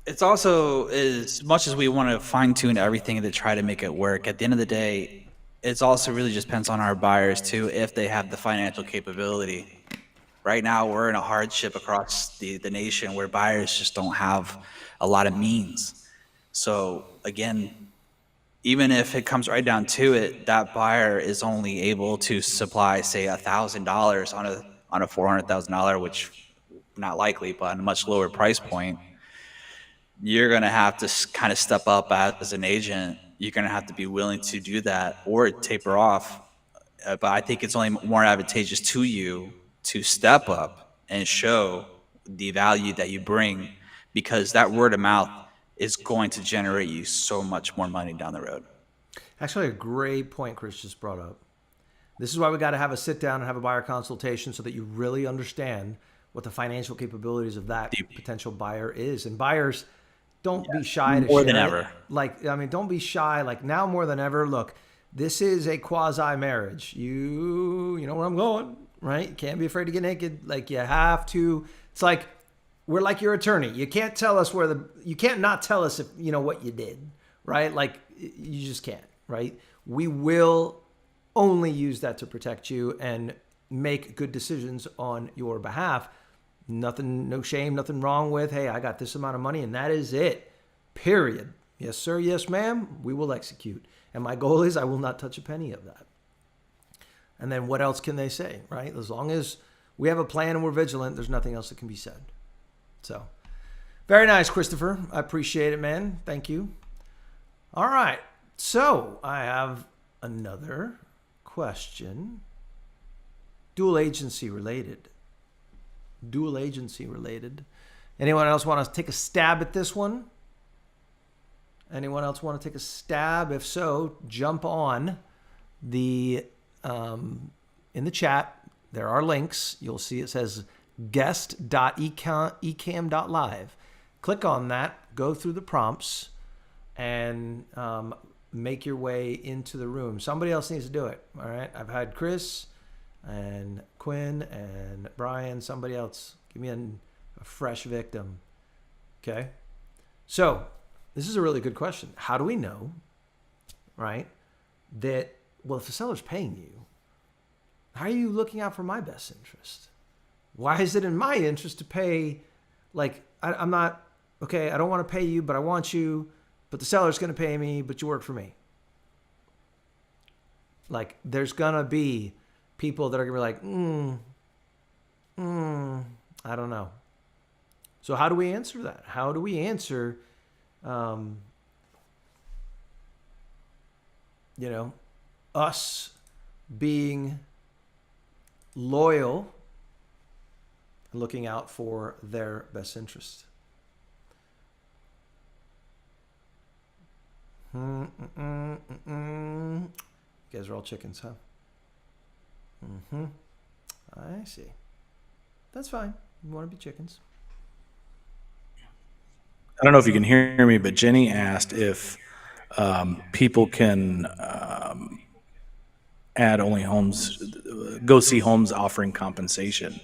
it's also, as much as we want to fine tune everything to try to make it work, at the end of the day, it's also really just depends on our buyers too, if they have the financial capability. Right now, we're in a hardship across the nation where buyers just don't have a lot of means. So again, even if it comes right down to it, that buyer is only able to supply, say, $1,000 on a $400,000, which not likely, but on a much lower price point. You're going to have to kind of step up as an agent. You're going to have to be willing to do that or taper off. But I think it's only more advantageous to you to step up and show the value that you bring, because that word of mouth is going to generate you so much more money down the road. Actually, a great point Chris just brought up. This is why we got to have a sit down and have a buyer consultation so that you really understand what the financial capabilities of that potential buyer is. And buyers, don't be shy to More than share it. ever. Like, I mean, don't be shy. Like now more than ever, look, this is a quasi marriage. You know where I'm going, right? You can't be afraid to get naked. Like you have to. It's like we're like your attorney. You can't tell us you can't not tell us if you know what you did, right? Like you just can't, right? We will only use that to protect you and make good decisions on your behalf. Nothing, no shame, nothing wrong with, hey, I got this amount of money and that is it. Period. Yes, sir. Yes, ma'am. We will execute. And my goal is I will not touch a penny of that. And then what else can they say, right? As long as we have a plan and we're vigilant, there's nothing else that can be said. So, very nice, Christopher. I appreciate it, man. Thank you. All right. So, I have another question. Dual agency related. Anyone else want to take a stab at this one? Anyone else want to take a stab? If so, jump on the in the chat. There are links. You'll see it says guest.ecam.live. Click on that. Go through the prompts and make your way into the room. Somebody else needs to do it. All right. I've had Chris and Quinn and Brian. Somebody else. Give me a fresh victim. Okay. So this is a really good question. How do we know, right, that, well, if the seller's paying you, how are you looking out for my best interest? Why is it in my interest to pay, like, I'm not, okay, I don't want to pay you, but I want you, but the seller's going to pay me, but you work for me. Like, there's going to be people that are going to be like, I don't know. So how do we answer that? How do we answer, us being loyal, looking out for their best interest? You guys are all chickens, huh? I see. That's fine. You want to be chickens. I don't know if you can hear me, but Jenny asked if people can add only homes, go see homes offering compensation.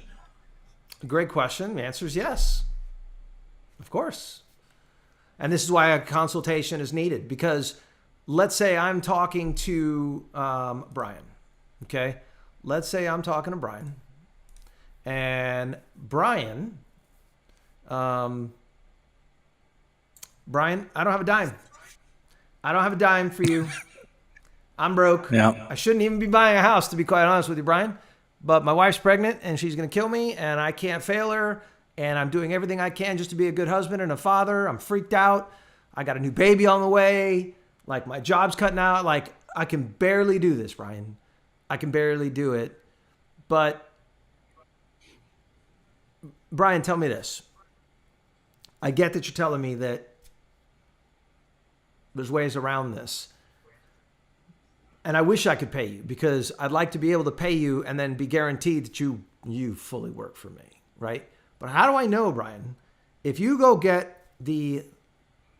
Great question. The answer is yes. Of course. And this is why a consultation is needed, because let's say I'm talking to Brian. Okay. Let's say I'm talking to Brian, and Brian, Brian, I don't have a dime. I don't have a dime for you. I'm broke. Yeah. I shouldn't even be buying a house, to be quite honest with you, Brian. But my wife's pregnant and she's going to kill me and I can't fail her. And I'm doing everything I can just to be a good husband and a father. I'm freaked out. I got a new baby on the way. Like my job's cutting out. Like I can barely do this, Brian. I can barely do it. But Brian, tell me this. I get that you're telling me that there's ways around this. And I wish I could pay you, because I'd like to be able to pay you and then be guaranteed that you fully work for me, right? But how do I know, Brian, if you go get the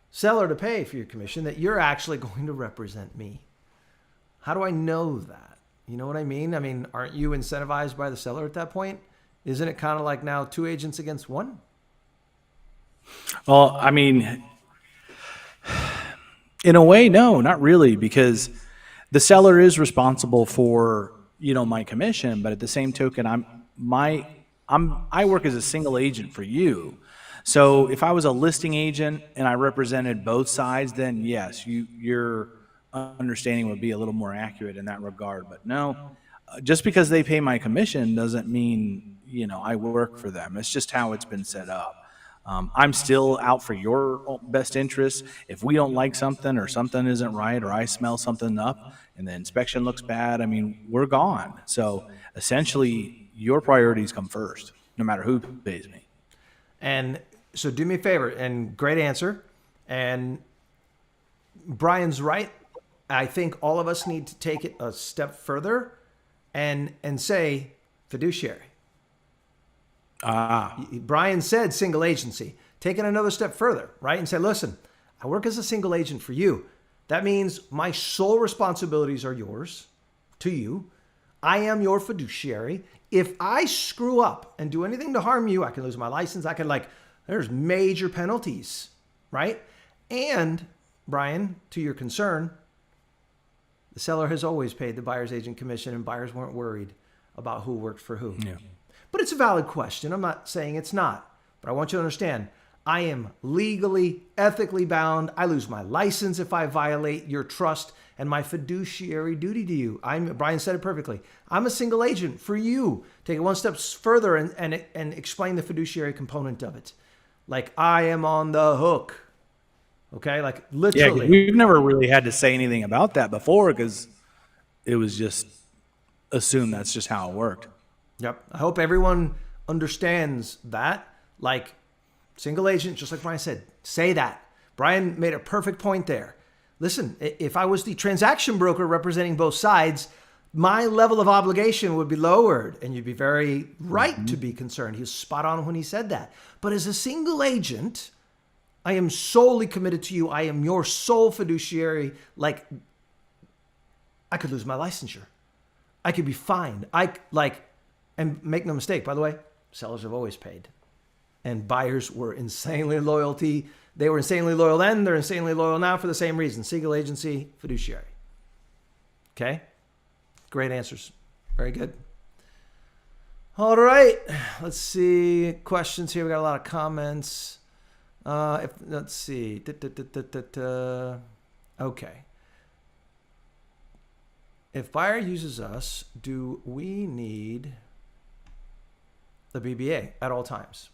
seller to pay for your commission, that you're actually going to represent me? How do I know that? You know what I mean? I mean, aren't you incentivized by the seller at that point? Isn't it kind of like now 2 agents against 1? Well, I mean, in a way, no, not really, because the seller is responsible for, my commission, but at the same token, I work as a single agent for you. So if I was a listing agent and I represented both sides, then yes, your understanding would be a little more accurate in that regard. But no, just because they pay my commission doesn't mean, I work for them. It's just how it's been set up. I'm still out for your best interest. If we don't like something or something isn't right or I smell something up and the inspection looks bad, I mean, we're gone. So essentially, your priorities come first, no matter who pays me. And so do me a favor, and great answer. And Brian's right I think all of us need to take it a step further and say fiduciary. Brian said single agency. Take it another step further, right? And say, listen, I work as a single agent for you. That means my sole responsibilities are yours, to you. I am your fiduciary. If I screw up and do anything to harm you, I can lose my license. There's major penalties, right? And Brian, to your concern, the seller has always paid the buyer's agent commission and buyers weren't worried about who worked for who. Yeah. But it's a valid question. I'm not saying it's not. But I want you to understand, I am legally, ethically bound. I lose my license if I violate your trust and my fiduciary duty to you. Brian said it perfectly. I'm a single agent for you. Take it one step further and explain the fiduciary component of it. Like I am on the hook. Okay, like literally. Yeah, we've never really had to say anything about that before because it was just assumed that's just how it worked. Yep. I hope everyone understands that. Like single agent, just like Brian said, say that. Brian made a perfect point there. Listen, if I was the transaction broker representing both sides, my level of obligation would be lowered and you'd be very right to be concerned. He was spot on when he said that. But as a single agent, I am solely committed to you. I am your sole fiduciary. Like, I could lose my licensure. I could be fined. And make no mistake, by the way, sellers have always paid. And buyers were insanely loyalty. They were insanely loyal then. They're insanely loyal now for the same reason. Single agency, fiduciary. Okay? Great answers. Very good. All right. Let's see. Questions here. We got a lot of comments. Let's see. Okay. If buyer uses us, do we need the BBA at all times?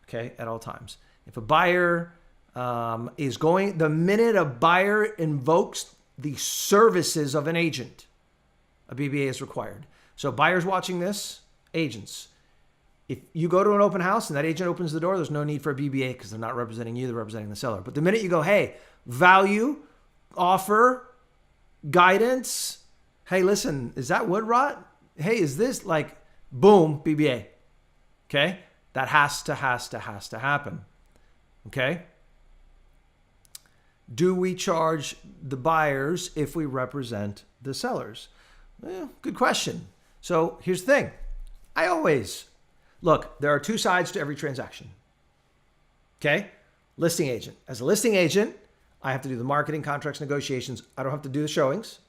Okay, at all times. If a buyer the minute a buyer invokes the services of an agent, a BBA is required. So buyers watching this, agents, if you go to an open house and that agent opens the door, there's no need for a BBA because they're not representing you, they're representing the seller. But the minute you go, hey, value, offer, guidance, hey, listen, is that wood rot? Hey, is this like, boom, BBA. Okay? That has to happen. Okay? Do we charge the buyers if we represent the sellers? Good question. So here's the thing. Look, there are two sides to every transaction. Okay? Listing agent. As a listing agent, I have to do the marketing, contracts, negotiations. I don't have to do the showings.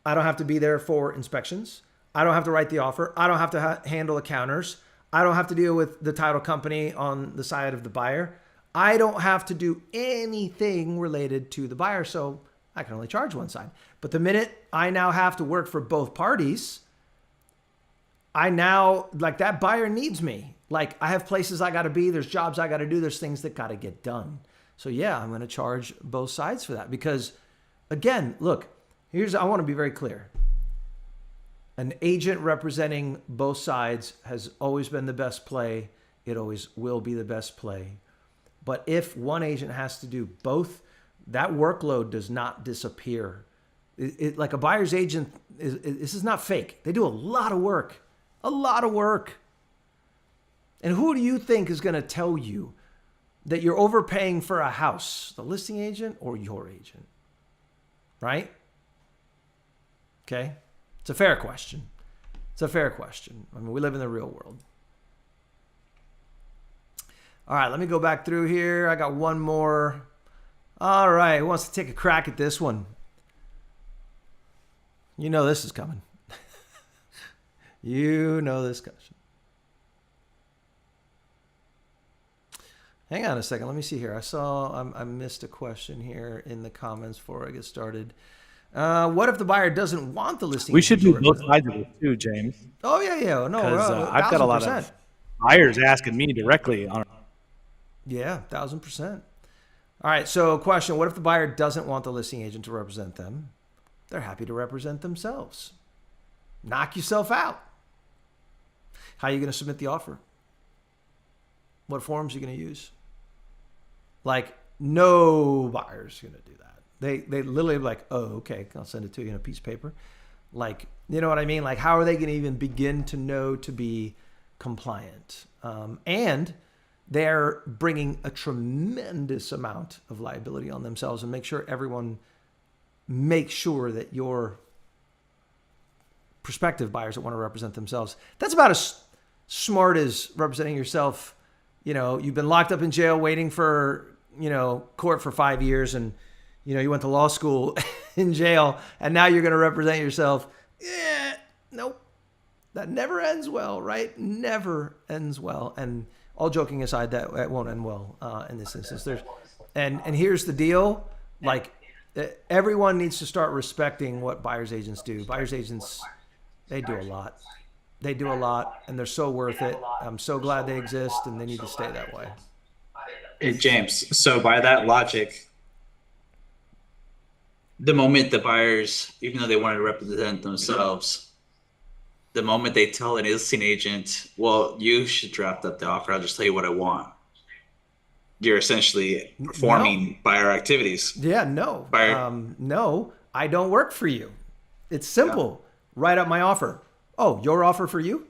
I don't have to be there for inspections. I don't have to write the offer. I don't have to handle the counters. I don't have to deal with the title company on the side of the buyer. I don't have to do anything related to the buyer, so I can only charge one side. But the minute I now have to work for both parties, that buyer needs me. Like I have places I got to be, there's jobs I got to do, there's things that got to get done. So yeah, I'm going to charge both sides for that because again, look, I want to be very clear. An agent representing both sides has always been the best play. It always will be the best play. But if one agent has to do both, that workload does not disappear. Like a buyer's agent, this is not fake. They do a lot of work. And who do you think is going to tell you that you're overpaying for a house? The listing agent or your agent? Right? Okay? It's a fair question. I mean, we live in the real world. All right, let me go back through here. I got one more. All right, who wants to take a crack at this one? You know this is coming. You know this question. Hang on a second. Let me see here. I missed a question here in the comments before I get started. What if the buyer doesn't want the listing? We should do both sides of it too, James. Oh yeah. No, I've got a lot of buyers asking me directly on. Yeah, 1,000%. All right. So, question: what if the buyer doesn't want the listing agent to represent them? They're happy to represent themselves. Knock yourself out. How are you going to submit the offer? What forms are you going to use? Like, no buyer's going to do that. They literally like, oh, okay, I'll send it to you in a piece of paper. Like, you know what I mean? Like, how are they going to even begin to know to be compliant? And they're bringing a tremendous amount of liability on themselves, and make sure that your prospective buyers that want to represent themselves, that's about as smart as representing yourself. You know, you've been locked up in jail waiting for, court for 5 years, and, you went to law school in jail, and now you're going to represent yourself. Nope. That never ends well, right? Never ends well. And all joking aside, that won't end well in this instance. And here's the deal. Like, everyone needs to start respecting what buyer's agents do. Buyer's agents, they do a lot. They do a lot, and they're so worth it. I'm so glad they exist, and they need to stay that way. Hey, James, so by that logic, the moment the buyers, even though they want to represent themselves, the moment they tell an listing agent, well, you should draft up the offer, I'll just tell you what I want, you're essentially performing buyer activities. Yeah, no. No, I don't work for you. It's simple. Write up my offer. Oh, your offer for you?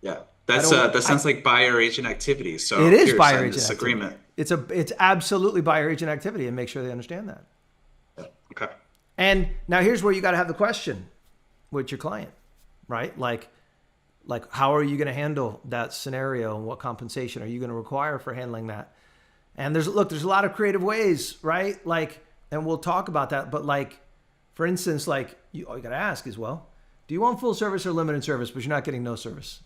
Yeah. That sounds like buyer agent activity. So it is buyer agent agreement. It's absolutely buyer agent activity, and make sure they understand that. Okay. And now here's where you got to have the question with your client, right? Like how are you going to handle that scenario, and what compensation are you going to require for handling that? And there's a lot of creative ways, right? Like, and we'll talk about that. But like, for instance, like all you got to ask is, well, do you want full service or limited service, but you're not getting no service?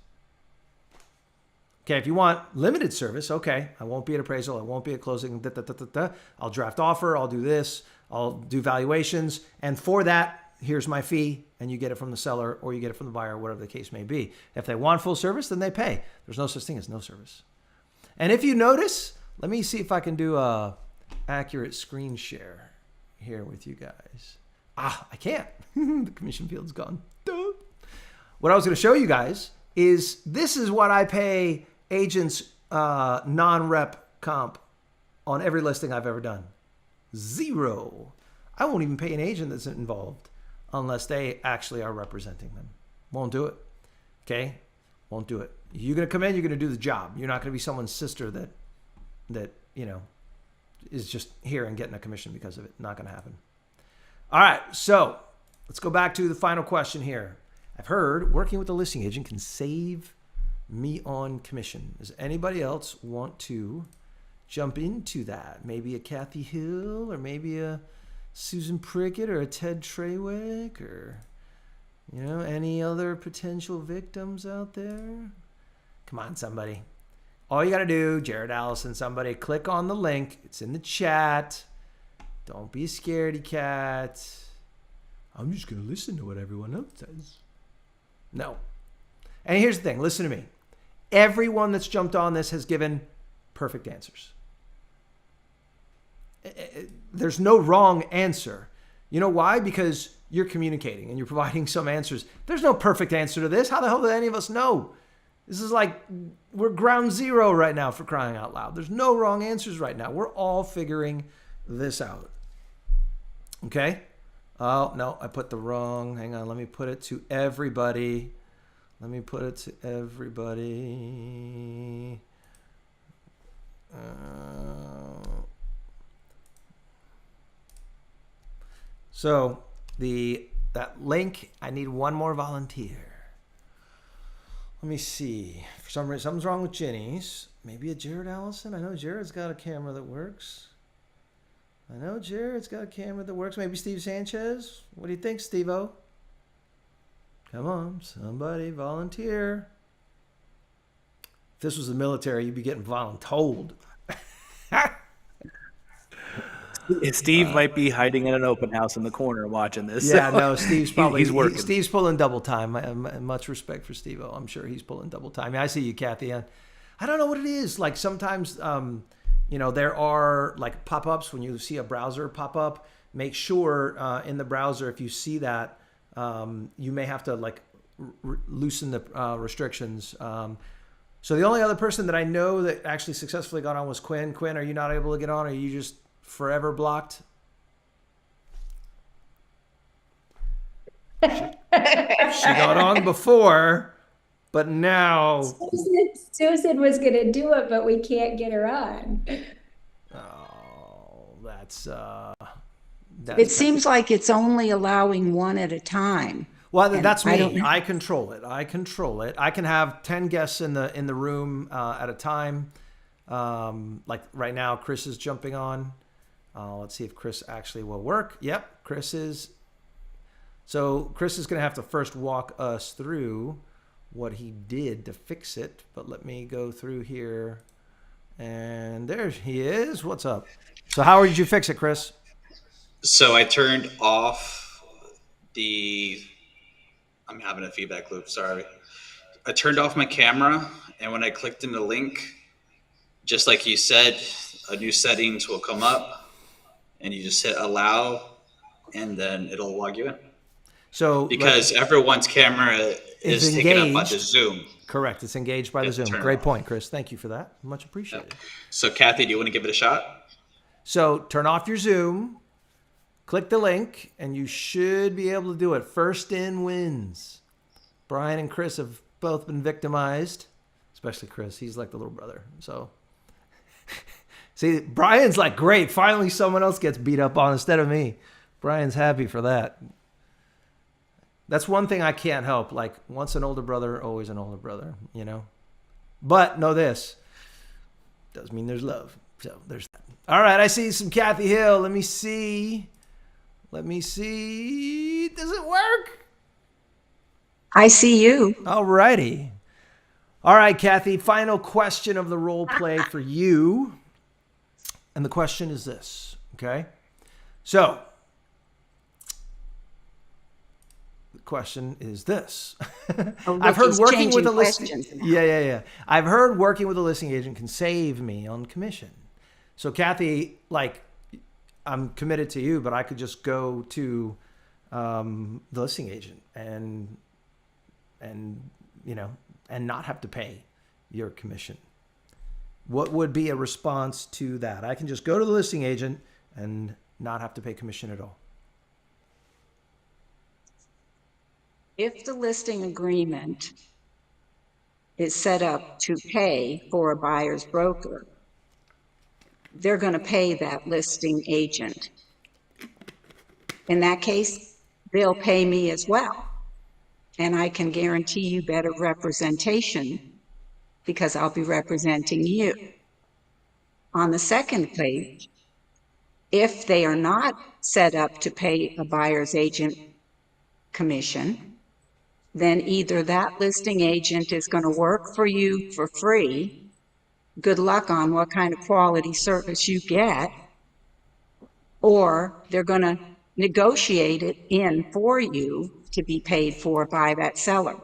Okay, if you want limited service, okay, I won't be at appraisal, I won't be at closing, I'll draft offer, I'll do this, I'll do valuations, and for that, here's my fee, and you get it from the seller or you get it from the buyer, whatever the case may be. If they want full service, then they pay. There's no such thing as no service. And if you notice, let me see if I can do a accurate screen share here with you guys. I can't. The commission field's gone. Duh. What I was going to show you guys is this is what I pay agents non-rep comp on every listing I've ever done. 0. I won't even pay an agent that's involved unless they actually are representing them. Won't do it. Okay? Won't do it. You're going to come in, you're going to do the job. You're not going to be someone's sister that is just here and getting a commission because of it. Not going to happen. All right, so let's go back to the final question here. I've heard working with a listing agent can save me on commission. Does anybody else want to jump into that? Maybe a Kathy Hill, or maybe a Susan Prickett, or a Ted Trawick, or any other potential victims out there? Come on, somebody. All you got to do, Jared Allison, somebody, click on the link. It's in the chat. Don't be a scaredy cat. I'm just going to listen to what everyone else says. No. And here's the thing. Listen to me. Everyone that's jumped on this has given perfect answers. There's no wrong answer. You know why? Because you're communicating and you're providing some answers. There's no perfect answer to this. How the hell do any of us know? This is like, we're ground zero right now, for crying out loud. There's no wrong answers right now. We're all figuring this out. Okay? Oh, no, I put the wrong. Hang on, let me put it to everybody. So that link, I need one more volunteer. Let me see. For some reason, something's wrong with Jenny's. Maybe a Jared Allison. I know Jared's got a camera that works. Maybe Steve Sanchez. What do you think, Steve-O? Come on, somebody volunteer. If this was the military, you'd be getting voluntold. Steve might be hiding in an open house in the corner watching this. Yeah, no, Steve's probably he's working. Steve's pulling double time. Much respect for Steve-O. I'm sure he's pulling double time. I see you, Kathy. I don't know what it is. Like sometimes, there are like pop-ups when you see a browser pop up. Make sure in the browser, if you see that, you may have to like loosen the restrictions. So the only other person that I know that actually successfully got on was Quinn. Quinn, are you not able to get on? Or are you just forever blocked? She got on before, but now, Susan was gonna do it, but we can't get her on. oh, that's It seems like it's only allowing one at a time. well, And that's I don't me. know. I control it. I control it. I can have 10 guests in the room at a time. Like right now, Chris is jumping on. Let's see if Chris actually will work. Yep, Chris is. So Chris is going to have to first walk us through what he did to fix it. But let me go through here. And there he is. What's up? So how did you fix it, Chris? So I turned off I'm having a feedback loop, sorry. I turned off my camera, and when I clicked in the link, just like you said, a new settings will come up, and you just hit allow, and then it'll log you in. So Because everyone's camera is taken up by the engaged. Zoom. correct. It's engaged by the Zoom. turn it Great off. point, Chris. Thank you for that. Much appreciated. So Kathy, do you want to give it a shot? So turn off your Zoom, click the link, and you should be able to do it. First in wins. Brian and Chris have both been victimized, especially Chris. He's like the little brother. So, see, Brian's like, great. Finally, someone else gets beat up on instead of me. Brian's happy for that. That's one thing I can't help. Like, once an older brother, always an older brother, you know? But know this, doesn't mean there's love. So there's that. All right, I see some Kathy Hill. Let me see. Does it work? I see you. All righty. All right, Kathy, final question of the role play for you. And the question is this, okay? So, the question is this. Oh, I've heard Ricky's working with changing a listing. questions now. Yeah. I've heard working with a listing agent can save me on commission. So, Kathy, like, I'm committed to you, but I could just go to the listing agent and you know, and not have to pay your commission. What would be a response to that? I can just go to the listing agent and not have to pay commission at all. If the listing agreement is set up to pay for a buyer's broker, they're going to pay that listing agent. In that case, they'll pay me as well. And I can guarantee you better representation because I'll be representing you. On the second page, if they are not set up to pay a buyer's agent commission, then either that listing agent is going to work for you for free. Good luck on what kind of quality service you get. Or they're going to negotiate it in for you to be paid for by that seller.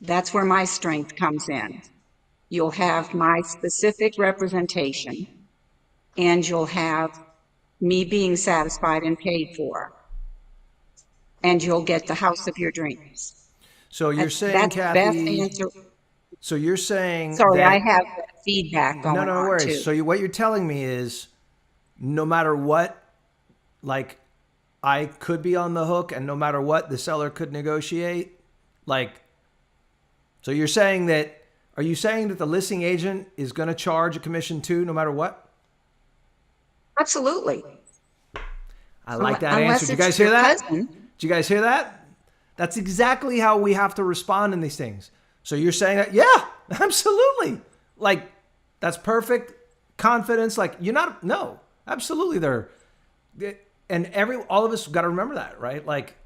That's where my strength comes in. You'll have my specific representation, and you'll have me being satisfied and paid for. And you'll get the house of your dreams. So you're saying, That's the best Kathy, answer. so you're saying Sorry, that, I have feedback going no on worries. too. So what you're telling me is no matter what, like, I could be on the hook, and no matter what, the seller could negotiate. Like, so you're saying that, are you saying that the listing agent is going to charge a commission too, no matter what? Absolutely. I like that Unless answer. Did you it's guys hear your that? cousin. Did you guys hear that? That's exactly how we have to respond in these things. So you're saying that, yeah, absolutely. Like, that's perfect confidence. Like, you're not, no, absolutely. And all of us got to remember that, right? Like,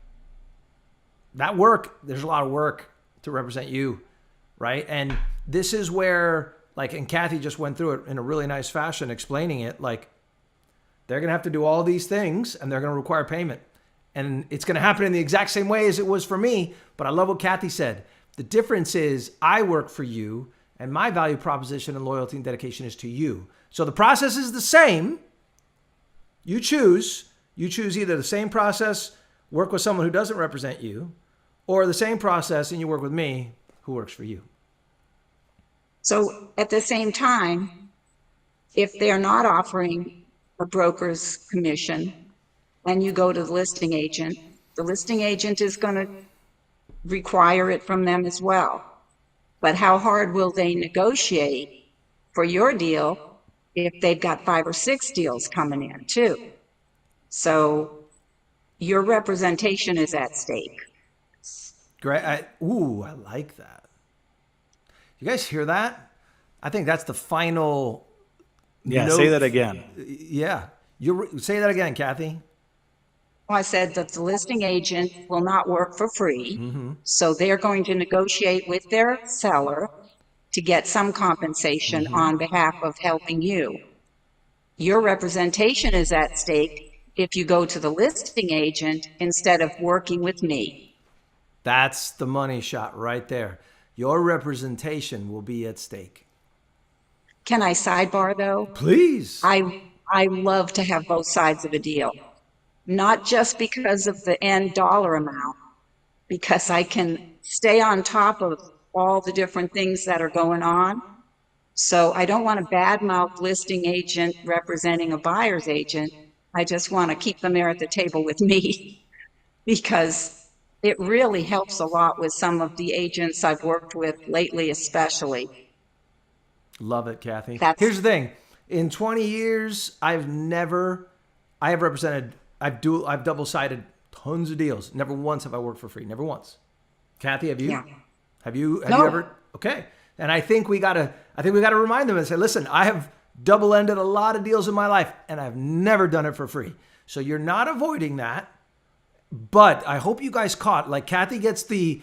that work, there's a lot of work to represent you, right? And this is where, like, and Kathy just went through it in a really nice fashion, explaining it. Like, they're going to have to do all these things, and they're going to require payment. And it's going to happen in the exact same way as it was for me. But I love what Kathy said. The difference is I work for you, and my value proposition and loyalty and dedication is to you. So the process is the same. You choose either the same process, work with someone who doesn't represent you, or the same process and you work with me who works for you. So at the same time, if they're not offering a broker's commission and you go to the listing agent is going to require it from them as well. But how hard will they negotiate for your deal if they've got 5 or 6 deals coming in too? So your representation is at stake. Great. I like that. You guys hear that? I think that's the final. Yeah, note. say that again. Yeah. Say that again, Kathy. I said that the listing agent will not work for free. So they're going to negotiate with their seller to get some compensation on behalf of helping you. Your representation is at stake if you go to the listing agent instead of working with me. That's the money shot right there. Your representation will be at stake. Can I sidebar though? Please. I love to have both sides of a deal, not just because of the end dollar amount, because I can stay on top of all the different things that are going on. So I don't want a badmouth listing agent representing a buyer's agent. I just want to keep them there at the table with me because it really helps a lot with some of the agents I've worked with lately, especially. Love it, Kathy. That's- Here's the thing. In 20 years, I have double-sided tons of deals. Never once have I worked for free. Never once. Kathy, have you? Yeah. Have you No. ever? Okay. And I think we gotta remind them and say, listen, I have double-ended a lot of deals in my life, and I've never done it for free. So you're not avoiding that. But I hope you guys caught, like Kathy gets the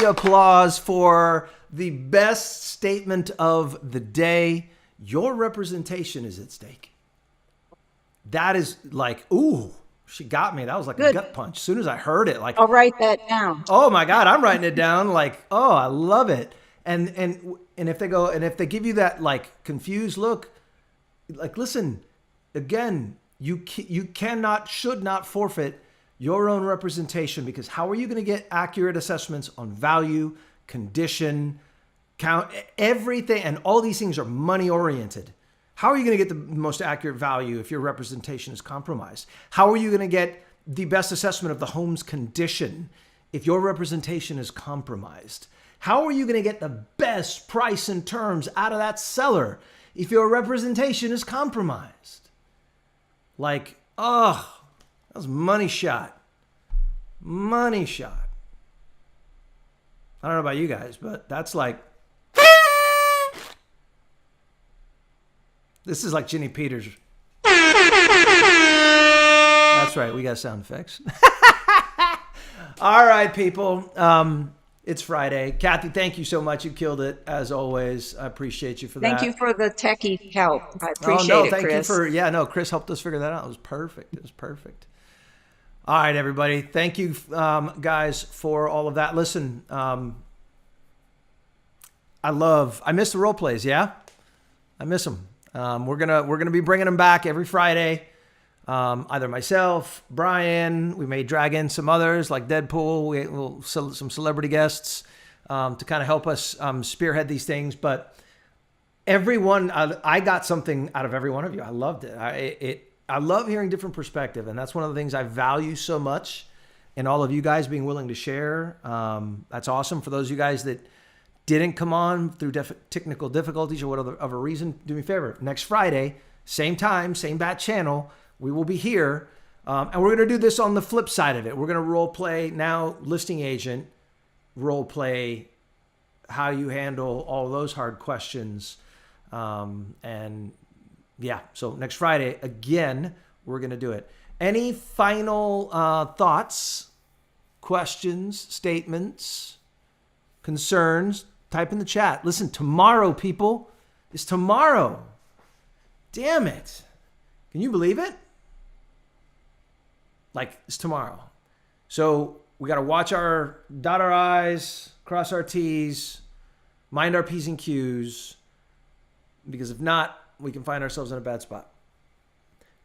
applause for the best statement of the day. Your representation is at stake. That is like, ooh, she got me. That was like Good. a gut punch. As soon as I heard it, like, I'll write that down. oh my God, I'm writing it down. Like, oh, I love it. And if they give you that like confused look, like, listen, again, you should not forfeit your own representation, because how are you going to get accurate assessments on value, condition, count, everything? And all these things are money oriented. How are you going to get the most accurate value if your representation is compromised? How are you going to get the best assessment of the home's condition if your representation is compromised? How are you going to get the best price and terms out of that seller if your representation is compromised? Like, oh, that was money shot. Money shot. I don't know about you guys, but that's like, this is like Ginny Peters. That's right. We got sound effects. All right, people. It's Friday. Kathy, thank you so much. You killed it as always. I appreciate you for that. Thank you for the techie help. I Oh, appreciate no, it, thank Chris. you Chris helped us figure that out. It was perfect. It was perfect. All right, everybody. Thank you, guys, for all of that. Listen, I miss the role plays. Yeah, I miss them. We're gonna be bringing them back every Friday. Either myself, Brian, we may drag in some others like Deadpool. We'll some celebrity guests to kind of help us spearhead these things. But everyone, I got something out of every one of you. I loved it. I love hearing different perspective, and that's one of the things I value so much in all of you guys being willing to share. That's awesome. For those of you guys that didn't come on through technical difficulties or whatever reason, do me a favor. Next Friday, same time, same bat channel, we will be here. And we're going to do this on the flip side of it. We're going to role play now, listing agent, role play how you handle all those hard questions. And yeah, so next Friday, again, we're going to do it. Any final thoughts, questions, statements, concerns? Type in the chat. Listen, tomorrow, people, is tomorrow. Damn it. Can you believe it? Like, it's tomorrow. So we got to dot our I's, cross our T's, mind our P's and Q's, because if not, we can find ourselves in a bad spot.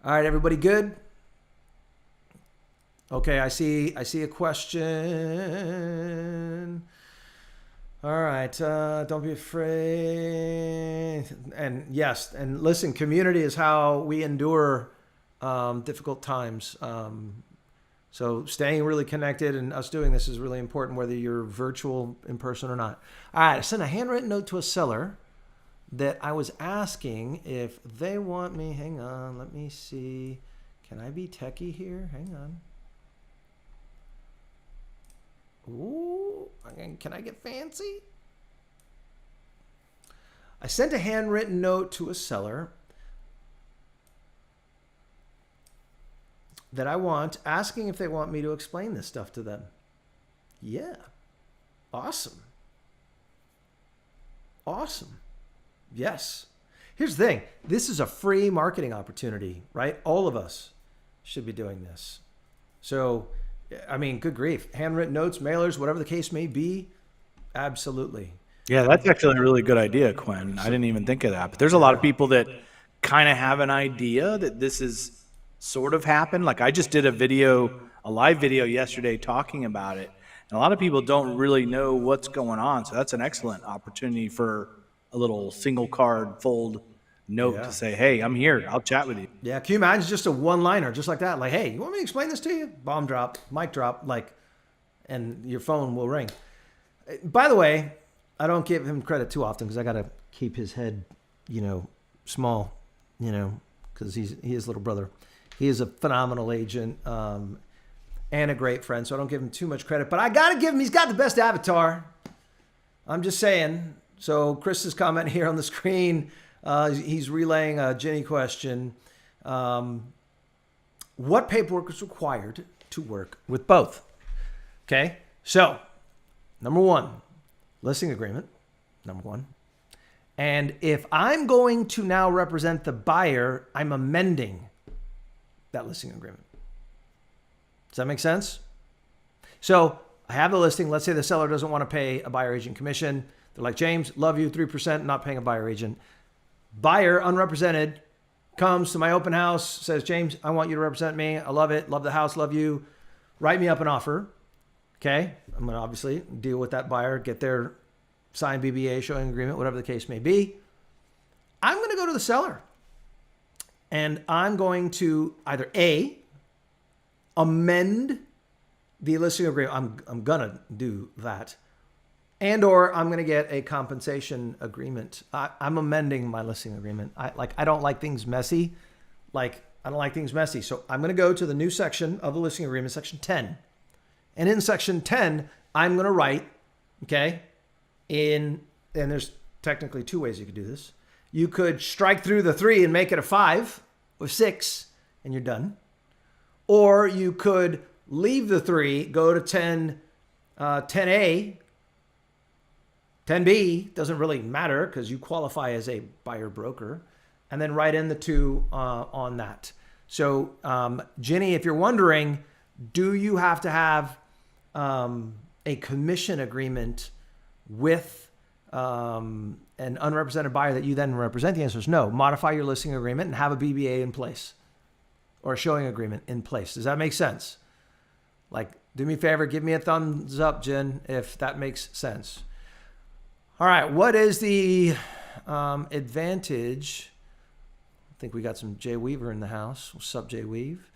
All right, everybody good? Okay, I see a question. All right, don't be afraid. And yes, and listen, community is how we endure difficult times. So staying really connected and us doing this is really important, whether you're virtual, in person, or not. All right, I sent a handwritten note to a seller that I was asking if they want me. Hang on, let me see. Can I be techie here? Hang on. Ooh, can I get fancy? I sent a handwritten note to a seller that I want, asking if they want me to explain this stuff to them. Yeah. Awesome. Awesome. Yes. Here's the thing. This is a free marketing opportunity, right? All of us should be doing this. So, I mean, good grief. Handwritten notes, mailers, whatever the case may be. Absolutely. Yeah, that's actually a really good idea, Quinn. I didn't even think of that. But there's a lot of people that kind of have an idea that this is sort of happened. Like I just did a live video yesterday talking about it. And a lot of people don't really know what's going on. So that's an excellent opportunity for a little single card fold note to say, hey, I'm here. I'll chat with you. Yeah. Can you imagine just a one-liner just like that? Like, hey, you want me to explain this to you? Bomb drop, mic drop, like, and your phone will ring. By the way, I don't give him credit too often because I got to keep his head, small, because he is little brother. He is a phenomenal agent and a great friend, so I don't give him too much credit. But I got to give him, he's got the best avatar. I'm just saying. So Chris's comment here on the screen, he's relaying a Jenny question. What paperwork is required to work with both? Okay, so number one, listing agreement, number one. And if I'm going to now represent the buyer, I'm amending that listing agreement. Does that make sense? So I have the listing. Let's say the seller doesn't want to pay a buyer agent commission. They're like, James, love you, 3%, not paying a buyer agent. Buyer, unrepresented, comes to my open house, says, James, I want you to represent me. I love it. Love the house. Love you. Write me up an offer. Okay. I'm going to obviously deal with that buyer, get their signed BBA, showing agreement, whatever the case may be. I'm going to go to the seller. And I'm going to either A, amend the listing agreement. I'm going to do that. And or I'm going to get a compensation agreement. I'm amending my listing agreement. I don't like things messy. I don't like things messy. So I'm going to go to the new section of the listing agreement, section 10. And in section 10, I'm going to write, okay, and there's technically two ways you could do this. You could strike through the 3 and make it a 5 or 6, and you're done. Or you could leave the 3, go to 10, 10A, 10B, doesn't really matter because you qualify as a buyer broker, and then write in the 2 on that. So, Jenny, if you're wondering, do you have to have a commission agreement with an unrepresented buyer that you then represent? The answer is no. Modify your listing agreement and have a BBA in place or a showing agreement in place. Does that make sense? Do me a favor, give me a thumbs up, Jen, if that makes sense. All right, what is the advantage? I think we got some Jay Weaver in the house. What's up, Jay Weave?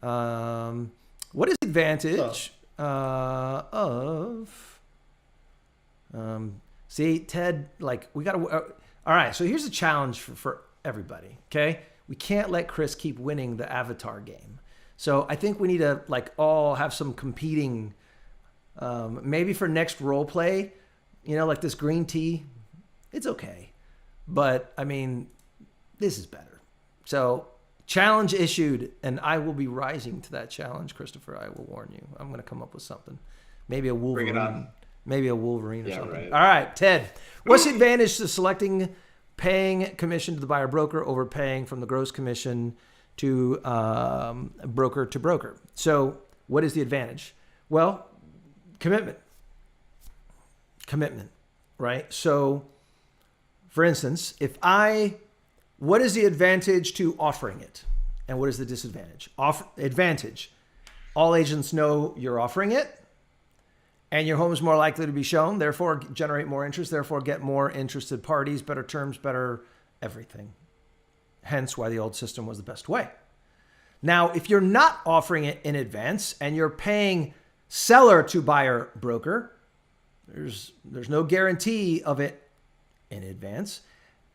What is the advantage of... see, Ted, we got to... all right, so here's a challenge for everybody, okay? We can't let Chris keep winning the avatar game. So I think we need to, all have some competing... maybe for next role play, this green tea, it's okay. But, this is better. So, challenge issued, and I will be rising to that challenge, Christopher. I will warn you. I'm going to come up with something. Maybe a Wolverine. Bring it on. Maybe a Wolverine or something. Right. All right, Ted. What's the advantage to selecting paying commission to the buyer broker over paying from the gross commission to broker to broker? So what is the advantage? Well, commitment, right? So for instance, what is the advantage to offering it? And what is the disadvantage? Advantage. All agents know you're offering it, and your home is more likely to be shown, therefore generate more interest, therefore get more interested parties, better terms, better everything. Hence why the old system was the best way. Now, if you're not offering it in advance and you're paying seller to buyer broker, there's no guarantee of it in advance.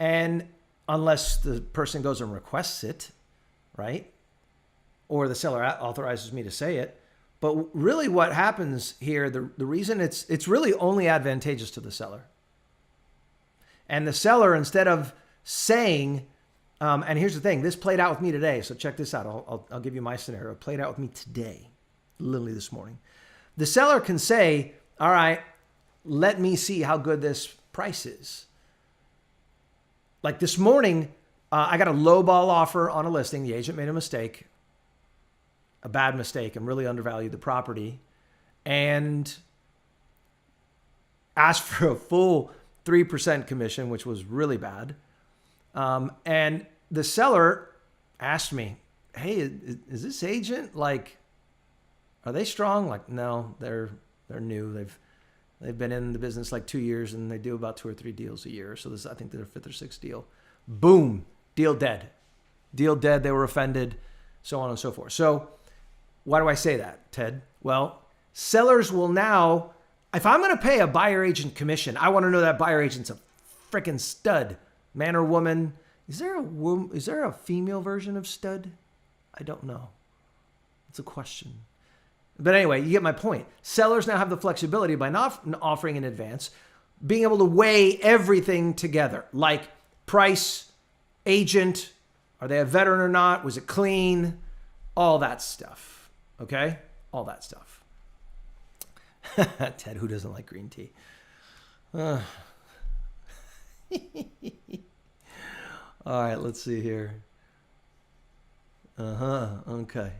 And unless the person goes and requests it, right? Or the seller authorizes me to say it. But really what happens here, the reason it's really only advantageous to the seller. And the seller, instead of saying, and here's the thing, this played out with me today. So check this out. I'll give you my scenario. It played out with me today, literally this morning. The seller can say, all right, let me see how good this price is. Like this morning, I got a lowball offer on a listing. The agent made a mistake, a bad mistake, and really undervalued the property and asked for a full 3% commission, which was really bad. And the seller asked me, hey, is this agent, like, are they strong? Like, no, they're new. They've been in the business like 2 years and they do about 2 or 3 deals a year. So this, I think, their 5th or 6th deal. Boom, deal dead. Deal dead. They were offended, so on and so forth. So why do I say that, Ted? Well, sellers will now, if I'm going to pay a buyer agent commission, I want to know that buyer agent's a freaking stud, man or woman. Is there a female version of stud? I don't know. It's a question. But anyway, you get my point. Sellers now have the flexibility by not offering in advance, being able to weigh everything together, like price, agent, are they a veteran or not? Was it clean? All that stuff. Okay? All that stuff. Ted, who doesn't like green tea? All right, let's see here. Okay.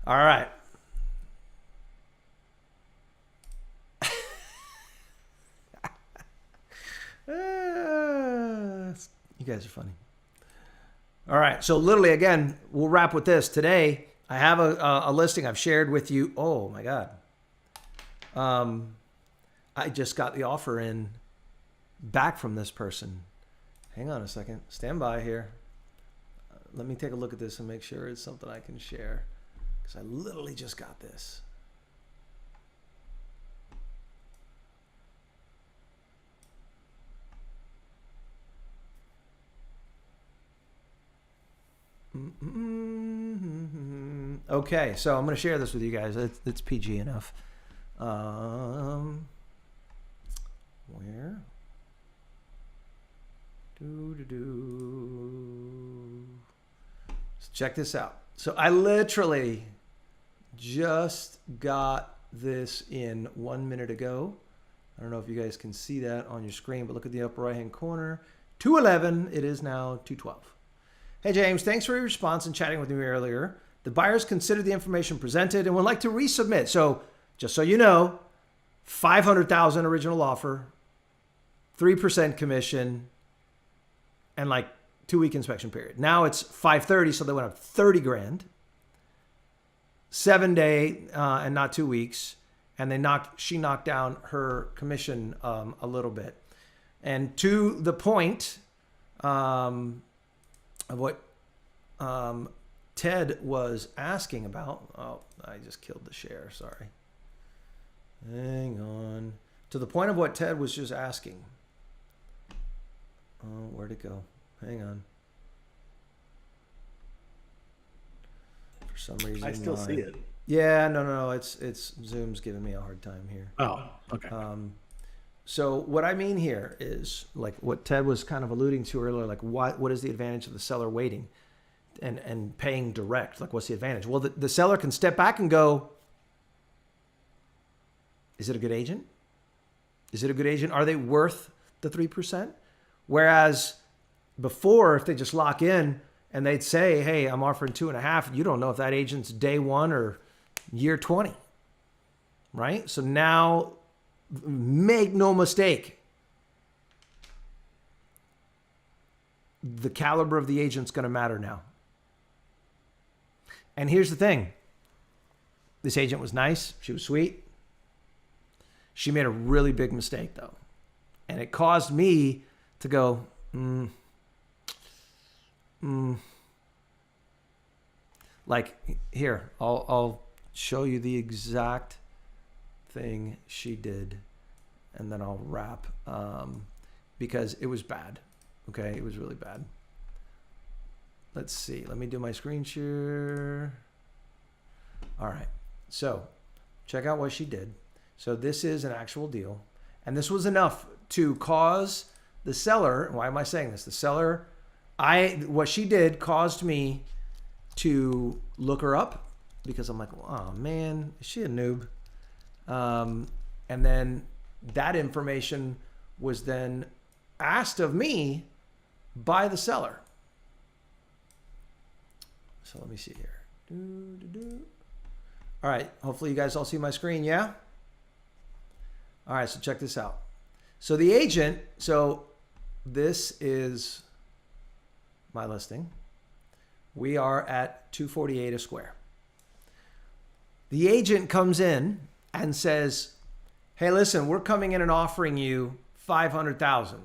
All right. You guys are funny. All right. So literally, again, we'll wrap with this. Today, I have a listing I've shared with you. Oh, my God. I just got the offer in back from this person. Hang on a second. Stand by here. Let me take a look at this and make sure it's something I can share, because I literally just got this. Okay, so I'm going to share this with you guys. It's PG enough. Where? So check this out. So I literally just got this in 1 minute ago. I don't know if you guys can see that on your screen, but look at the upper right hand corner. 2:11. It is now 2:12. Hey, James, thanks for your response and chatting with me earlier. The buyers considered the information presented and would like to resubmit. So just so you know, $500,000 original offer, 3% commission, and like 2-week inspection period. Now it's 530, so they went up 30 grand, 7 day and not 2 weeks. And she knocked down her commission a little bit. And to the point of what Ted was asking about. Oh, I just killed the share. Sorry. Hang on. To the point of what Ted was just asking. Oh, where'd it go? Hang on. For some reason, I still see it. Yeah, no. It's Zoom's giving me a hard time here. Oh, okay. So what I mean here is like what Ted was kind of alluding to earlier, like what is the advantage of the seller waiting and paying direct? Like, what's the advantage? Well, the seller can step back and go, is it a good agent? Is it a good agent? Are they worth the 3%? Whereas before, if they just lock in and they'd say, hey, I'm offering 2.5, you don't know if that agent's day 1 or year 20, right? So now, make no mistake, the caliber of the agent's going to matter now. And here's the thing. This agent was nice. She was sweet. She made a really big mistake, though. And it caused me to go, Like here, I'll show you the exact thing she did, and then I'll wrap, because it was bad. Okay, it was really bad. Let's see. Let me do my screen share. All right. So check out what she did. So this is an actual deal. And this was enough to cause the seller, why am I saying this? The seller, what she did caused me to look her up, because I'm like, oh man, is she a noob? And then that information was then asked of me by the seller. So let me see here. All right, hopefully you guys all see my screen, yeah? All right, so check this out. So the agent, so this is my listing. We are at $248 a square. The agent comes in and says, hey, listen, we're coming in and offering you $500,000.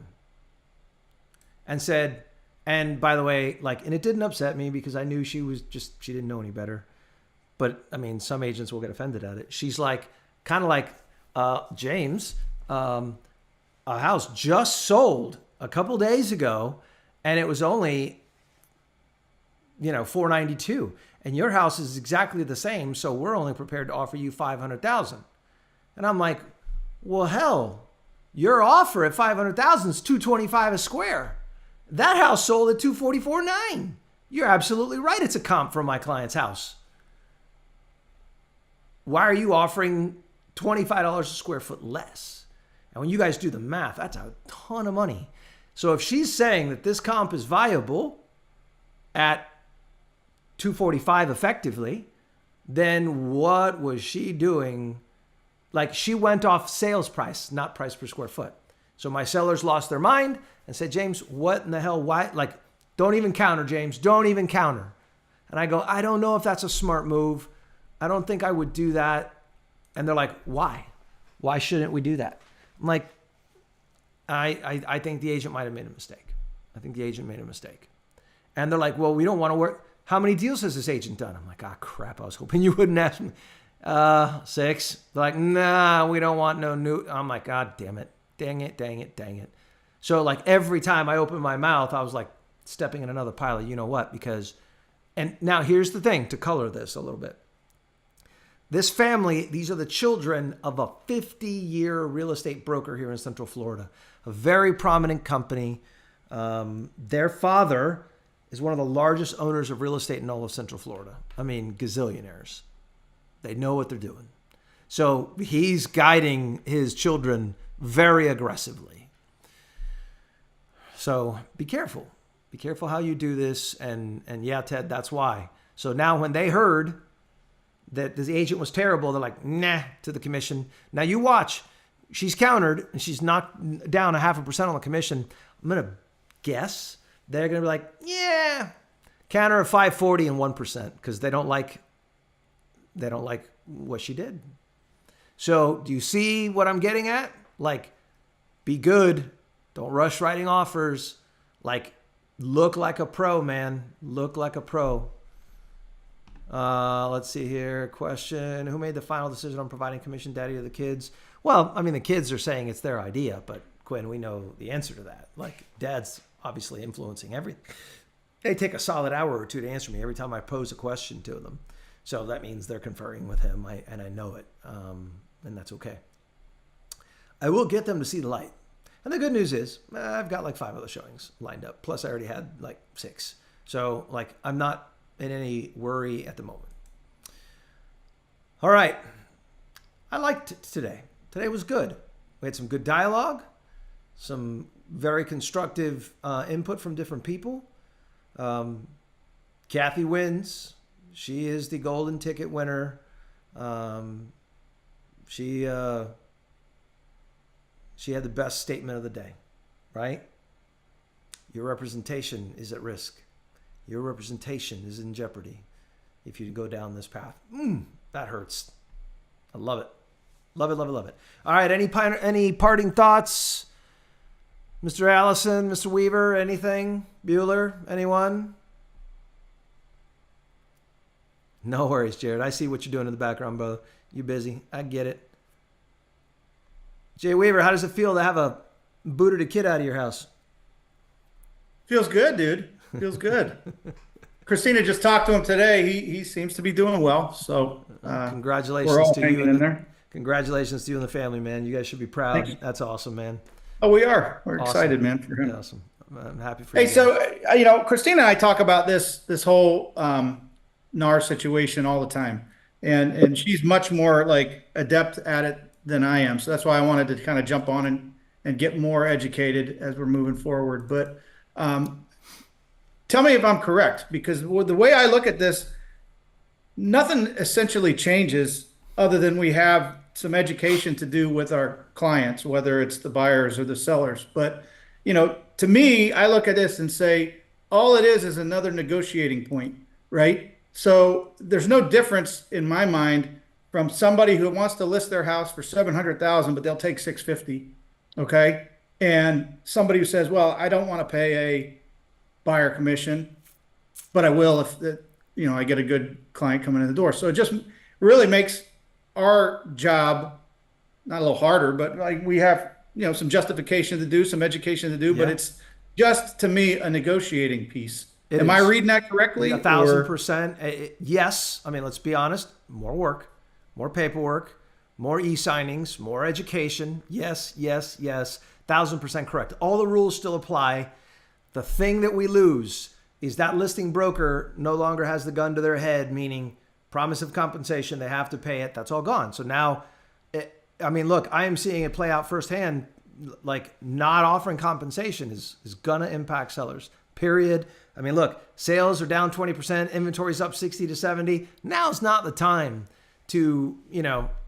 And said, and by the way, like, and it didn't upset me because I knew she didn't know any better. But I mean, some agents will get offended at it. She's like, kind of like, James, a house just sold a couple days ago, and it was only, $492, and your house is exactly the same, so we're only prepared to offer you $500,000. And I'm like, well, hell, your offer at $500,000 is $225 a square. That house sold at $244.9. You're absolutely right. It's a comp from my client's house. Why are you offering $25 a square foot less? And when you guys do the math, that's a ton of money. So if she's saying that this comp is viable at $245 effectively, then what was she doing? Like, she went off sales price, not price per square foot. So my sellers lost their mind and said, James, what in the hell? Why? Like, don't even counter, James. Don't even counter. And I go, I don't know if that's a smart move. I don't think I would do that. And they're like, why? Why shouldn't we do that? I'm like, I think the agent might have made a mistake. I think the agent made a mistake. And they're like, well, we don't want to work. How many deals has this agent done? I'm like, crap. I was hoping you wouldn't ask me. 6. They're like, nah, we don't want no new. I'm like, God damn it. Dang it. So like every time I opened my mouth, I was like stepping in another pile of you know what, because, and now here's the thing to color this a little bit. This family, these are the children of a 50-year real estate broker here in Central Florida, a very prominent company. Their father is one of the largest owners of real estate in all of Central Florida. I mean, gazillionaires. They know what they're doing. So he's guiding his children very aggressively. So be careful. Be careful how you do this. And yeah, Ted, that's why. So now when they heard that the agent was terrible, they're like, nah, to the commission. Now you watch. She's countered and she's knocked down 0.5% on the commission. I'm going to guess they're going to be like, yeah, counter of 540 and 1% because they don't like what she did. So do you see what I'm getting at? Like, be good. Don't rush writing offers. Like, look like a pro, man. Look like a pro. Let's see here. Question. Who made the final decision on providing commission data to the kids? Well, I mean, the kids are saying it's their idea, but Quinn, we know the answer to that. Like, dad's obviously influencing everything. They take a solid hour or two to answer me every time I pose a question to them. So that means they're conferring with him, and I know it, and that's okay. I will get them to see the light. And the good news is I've got like 5 other showings lined up. Plus I already had like 6. So like I'm not in any worry at the moment. All right. I liked today. Today was good. We had some good dialogue, some very constructive input from different people. Kathy wins. She is the golden ticket winner. She had the best statement of the day, right? Your representation is at risk. Your representation is in jeopardy if you go down this path. That hurts. I love it. Love it, love it, love it. All right, any parting thoughts? Mr. Allison, Mr. Weaver, anything? Bueller, anyone? No worries, Jared. I see what you're doing in the background, brother. You busy. I get it. Jay Weaver, how does it feel to have a booted a kid out of your house? Feels good, dude. Feels good. Christina just talked to him today. He seems to be doing well. So Congratulations we're all to you hanging and in the, there. congratulations to you and the family, man. You guys should be proud. Thanks. That's awesome, man. Oh, we are. We're Awesome. excited, man, for him. Awesome. I'm happy for Hey, you. Guys. so Christina and I talk about this whole NAR situation all the time, and she's much more like adept at it than I am. So that's why I wanted to kind of jump on and get more educated as we're moving forward. But tell me if I'm correct, because the way I look at this, nothing essentially changes other than we have some education to do with our clients, whether it's the buyers or the sellers. But, to me, I look at this and say, all it is another negotiating point, right? So there's no difference in my mind from somebody who wants to list their house for 700,000, but they'll take 650. Okay. And somebody who says, well, I don't want to pay a buyer commission, but I will if I get a good client coming in the door. So it just really makes our job not a little harder, but like we have some justification to do, some education to do, but it's just to me a negotiating piece. Am I reading that correctly? 1,000%. Yes. I mean, let's be honest. More work, more paperwork, more e-signings, more education. Yes, yes, yes. 1,000% correct. All the rules still apply. The thing that we lose is that listing broker no longer has the gun to their head, meaning promise of compensation, they have to pay it. That's all gone. So now, look, I am seeing it play out firsthand. Like not offering compensation is going to impact sellers, period. I mean, look, sales are down 20%, inventory's up 60 to 70. Now's not the time to,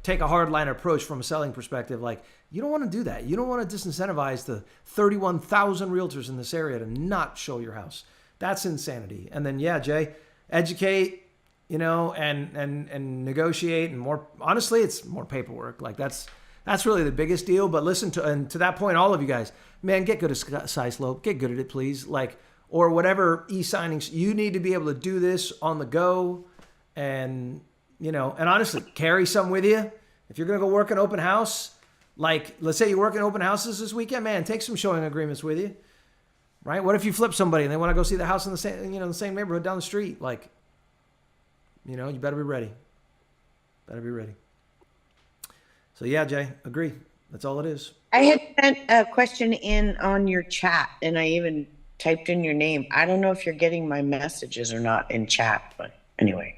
take a hardline approach from a selling perspective. Like, you don't want to do that. You don't want to disincentivize the 31,000 realtors in this area to not show your house. That's insanity. And then, Jay, educate, and negotiate, and more, honestly, it's more paperwork. Like that's really the biggest deal. But listen to that point, all of you guys, man, get good at SciSlope, get good at it, please. Like, or whatever e-signings, you need to be able to do this on the go. And, and honestly, carry some with you. If you're going to go work an open house, like let's say you're working open houses this weekend, man, take some showing agreements with you, right? What if you flip somebody and they want to go see the house in the same, the same neighborhood down the street? Like, you better be ready. Better be ready. So Jay, agree. That's all it is. I had sent a question in on your chat, and I even typed in your name. I don't know if you're getting my messages or not in chat, but anyway.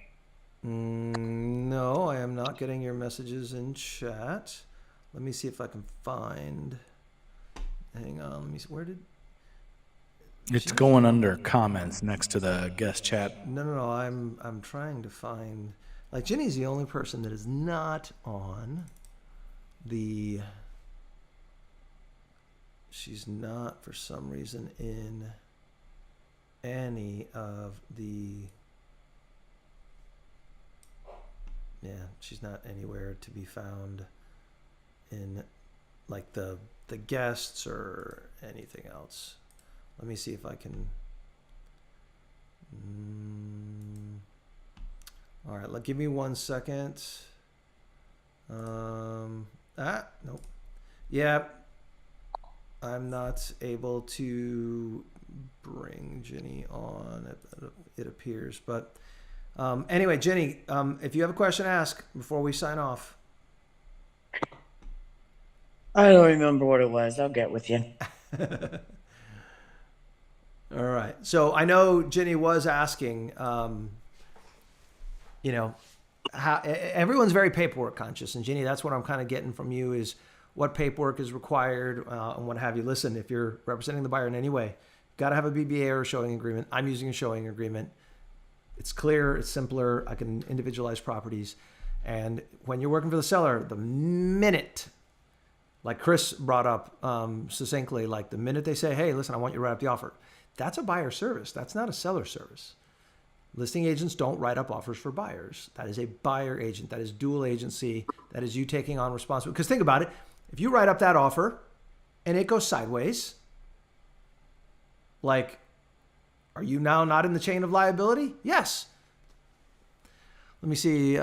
No, I am not getting your messages in chat. Let me see if I can find. Hang on. Let me see. Where did? It's going under comments next to the guest chat. No. I'm trying to find. Like Jenny's the only person that is not on the. She's not for some reason in any of the. Yeah, she's not anywhere to be found in like the guests or anything else. Let me see if I can. All right, give me 1 second. Nope. Yeah, I'm not able to bring Jenny on. It appears, but anyway, Jenny, if you have a question, ask before we sign off. I don't remember what it was. I'll get with you. All right. So I know Jenny was asking, how everyone's very paperwork conscious. And Jenny, that's what I'm kind of getting from you is what paperwork is required and what have you. Listen, if you're representing the buyer in any way, got to have a BBA or a showing agreement. I'm using a showing agreement. It's clear, it's simpler. I can individualize properties. And when you're working for the seller, the minute, like Chris brought up succinctly, like the minute they say, hey, listen, I want you to write up the offer. That's a buyer service. That's not a seller service. Listing agents don't write up offers for buyers. That is a buyer agent. That is dual agency. That is you taking on responsibility. Because think about it. If you write up that offer and it goes sideways, like, are you now not in the chain of liability? Yes. Let me see.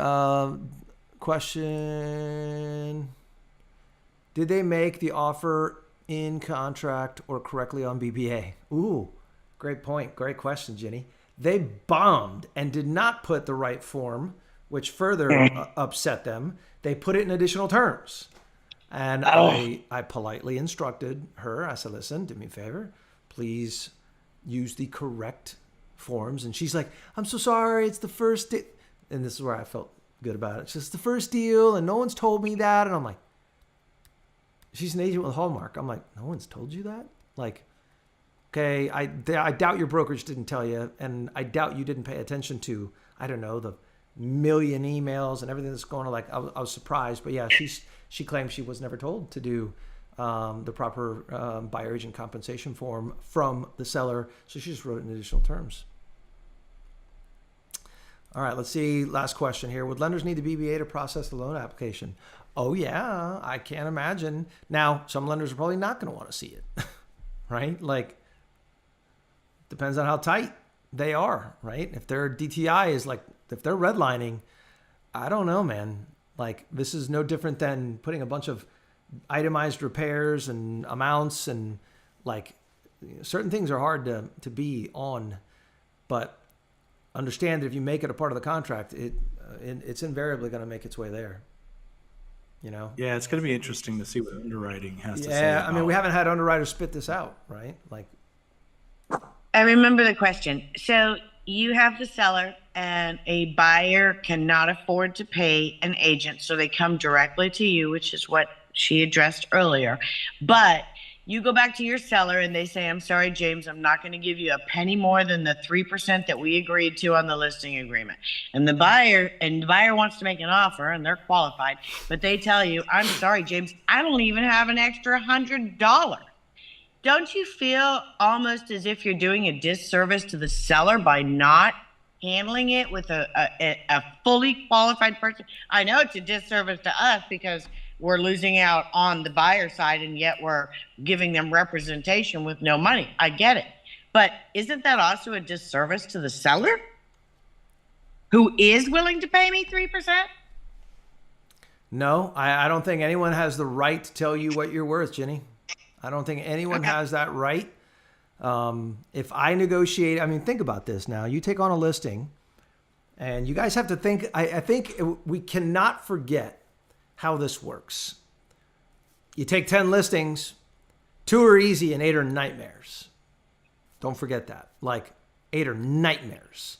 Question. Did they make the offer in contract or correctly on BBA? Ooh, great point. Great question, Ginny. They bombed and did not put the right form, which further upset them. They put it in additional terms. And I politely instructed her. I said, listen, do me a favor. Please use the correct forms. And she's like, I'm so sorry. It's the first deal. And this is where I felt good about it. It's just the first deal and no one's told me that. And I'm like, she's an agent with Hallmark. I'm like, no one's told you that? Like, okay, I doubt your brokerage didn't tell you. And I doubt you didn't pay attention to, I don't know, the million emails and everything that's going on. Like, I was surprised. But yeah, she claims she was never told to do the proper buyer agent compensation form from the seller. So she just wrote it in additional terms. All right, let's see. Last question here. Would lenders need the BBA to process the loan application? Oh, yeah, I can't imagine. Now, some lenders are probably not going to want to see it, right? Like, depends on how tight they are, right? If their DTI is like, if they're redlining, I don't know, man. Like, this is no different than putting a bunch of itemized repairs and amounts, and like, certain things are hard to be on, but understand that if you make it a part of the contract, it's invariably going to make its way there. You know? Yeah, it's going to be interesting to see what underwriting has to say. Yeah, I mean, we haven't had underwriters spit this out, right? Like, I remember the question. So you have the seller and a buyer cannot afford to pay an agent, so they come directly to you, which is what she addressed earlier. But you go back to your seller and they say, I'm sorry, James, I'm not going to give you a penny more than the 3% that we agreed to on the listing agreement. And the buyer wants to make an offer and they're qualified, but they tell you, I'm sorry, James, I don't even have an extra $100. Don't you feel almost as if you're doing a disservice to the seller by not handling it with a fully qualified person? I know it's a disservice to us because we're losing out on the buyer side and yet we're giving them representation with no money. I get it. But isn't that also a disservice to the seller who is willing to pay me 3%? no, I don't think anyone has the right to tell you what you're worth, Ginny. I don't think anyone has that right. If I negotiate, I mean, think about this now. You take on a listing and you guys have to think, I think we cannot forget how this works. You take 10 listings, 2 are easy and 8 are nightmares. Don't forget that. Like, 8 are nightmares.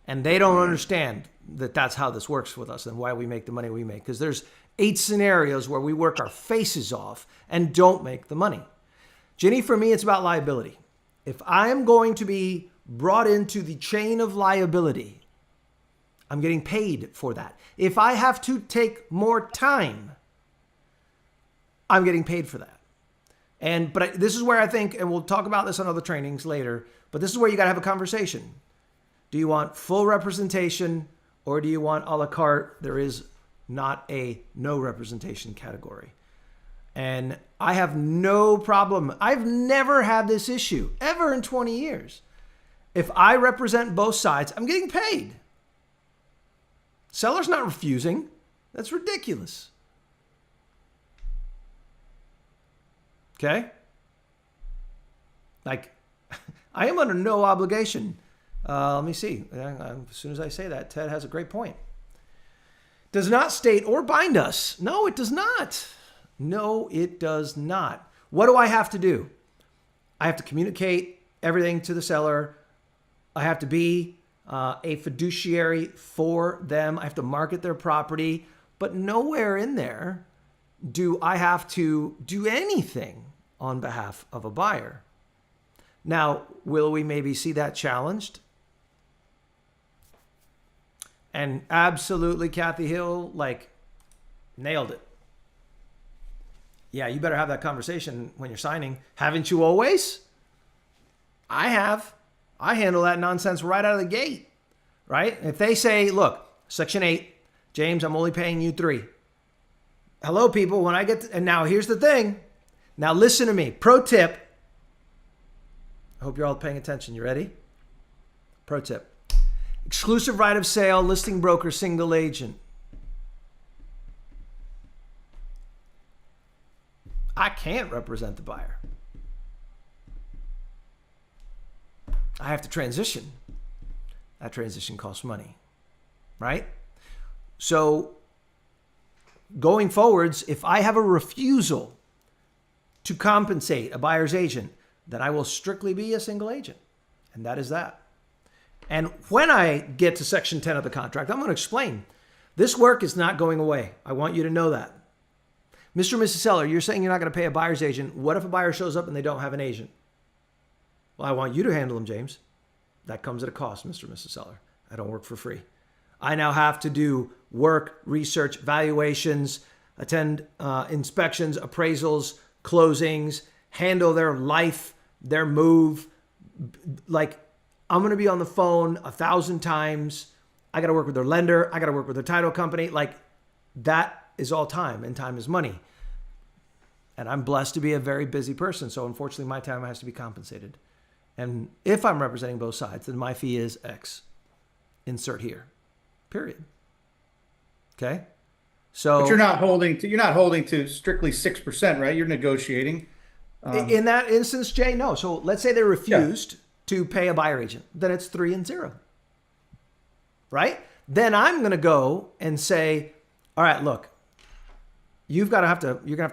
And they don't understand that that's how this works with us and why we make the money we make. Because there's 8 scenarios where we work our faces off and don't make the money. Ginny, for me, it's about liability. If I am going to be brought into the chain of liability, I'm getting paid for that. If I have to take more time, I'm getting paid for that. But this is where I think, and we'll talk about this on other trainings later, but this is where you got to have a conversation. Do you want full representation or do you want a la carte? There is not a no representation category. And I have no problem. I've never had this issue ever in 20 years. If I represent both sides, I'm getting paid. Seller's not refusing. That's ridiculous. Okay? Like, I am under no obligation. Let me see. As soon as I say that, Ted has a great point. Does not state or bind us. No, it does not. No, it does not. What do I have to do? I have to communicate everything to the seller. I have to be a fiduciary for them. I have to market their property, but nowhere in there do I have to do anything on behalf of a buyer. Now, will we maybe see that challenged? And absolutely, Kathy Hill, like, nailed it. Yeah, you better have that conversation when you're signing. Haven't you always? I have. I handle that nonsense right out of the gate, right? If they say, look, Section 8, James, I'm only paying you 3. Hello, people, when I get to, and now here's the thing. Now listen to me. Pro tip. I hope you're all paying attention. You ready? Pro tip. Exclusive right of sale, listing broker, single agent. I can't represent the buyer. I have to transition. That transition costs money, right? So going forwards, if I have a refusal to compensate a buyer's agent, then I will strictly be a single agent. And that is that. And when I get to section 10 of the contract, I'm going to explain this work is not going away. I want you to know that. Mr. and Mrs. Seller, you're saying you're not going to pay a buyer's agent. What if a buyer shows up and they don't have an agent? Well, I want you to handle them, James. That comes at a cost, Mr. and Mrs. Seller. I don't work for free. I now have to do work, research, valuations, attend inspections, appraisals, closings, handle their life, their move. Like, I'm going to be on the phone 1,000 times. I got to work with their lender. I got to work with their title company. Like, that is all time, and time is money. And I'm blessed to be a very busy person. So unfortunately, my time has to be compensated. And if I'm representing both sides, then my fee is X. Insert here. Period. Okay? So But you're not holding to strictly 6%, right? You're negotiating. In that instance, Jay, no. So let's say they refused to pay a buyer agent. Then it's 3 and 0. Right? Then I'm going to go and say, all right, look, you're going to have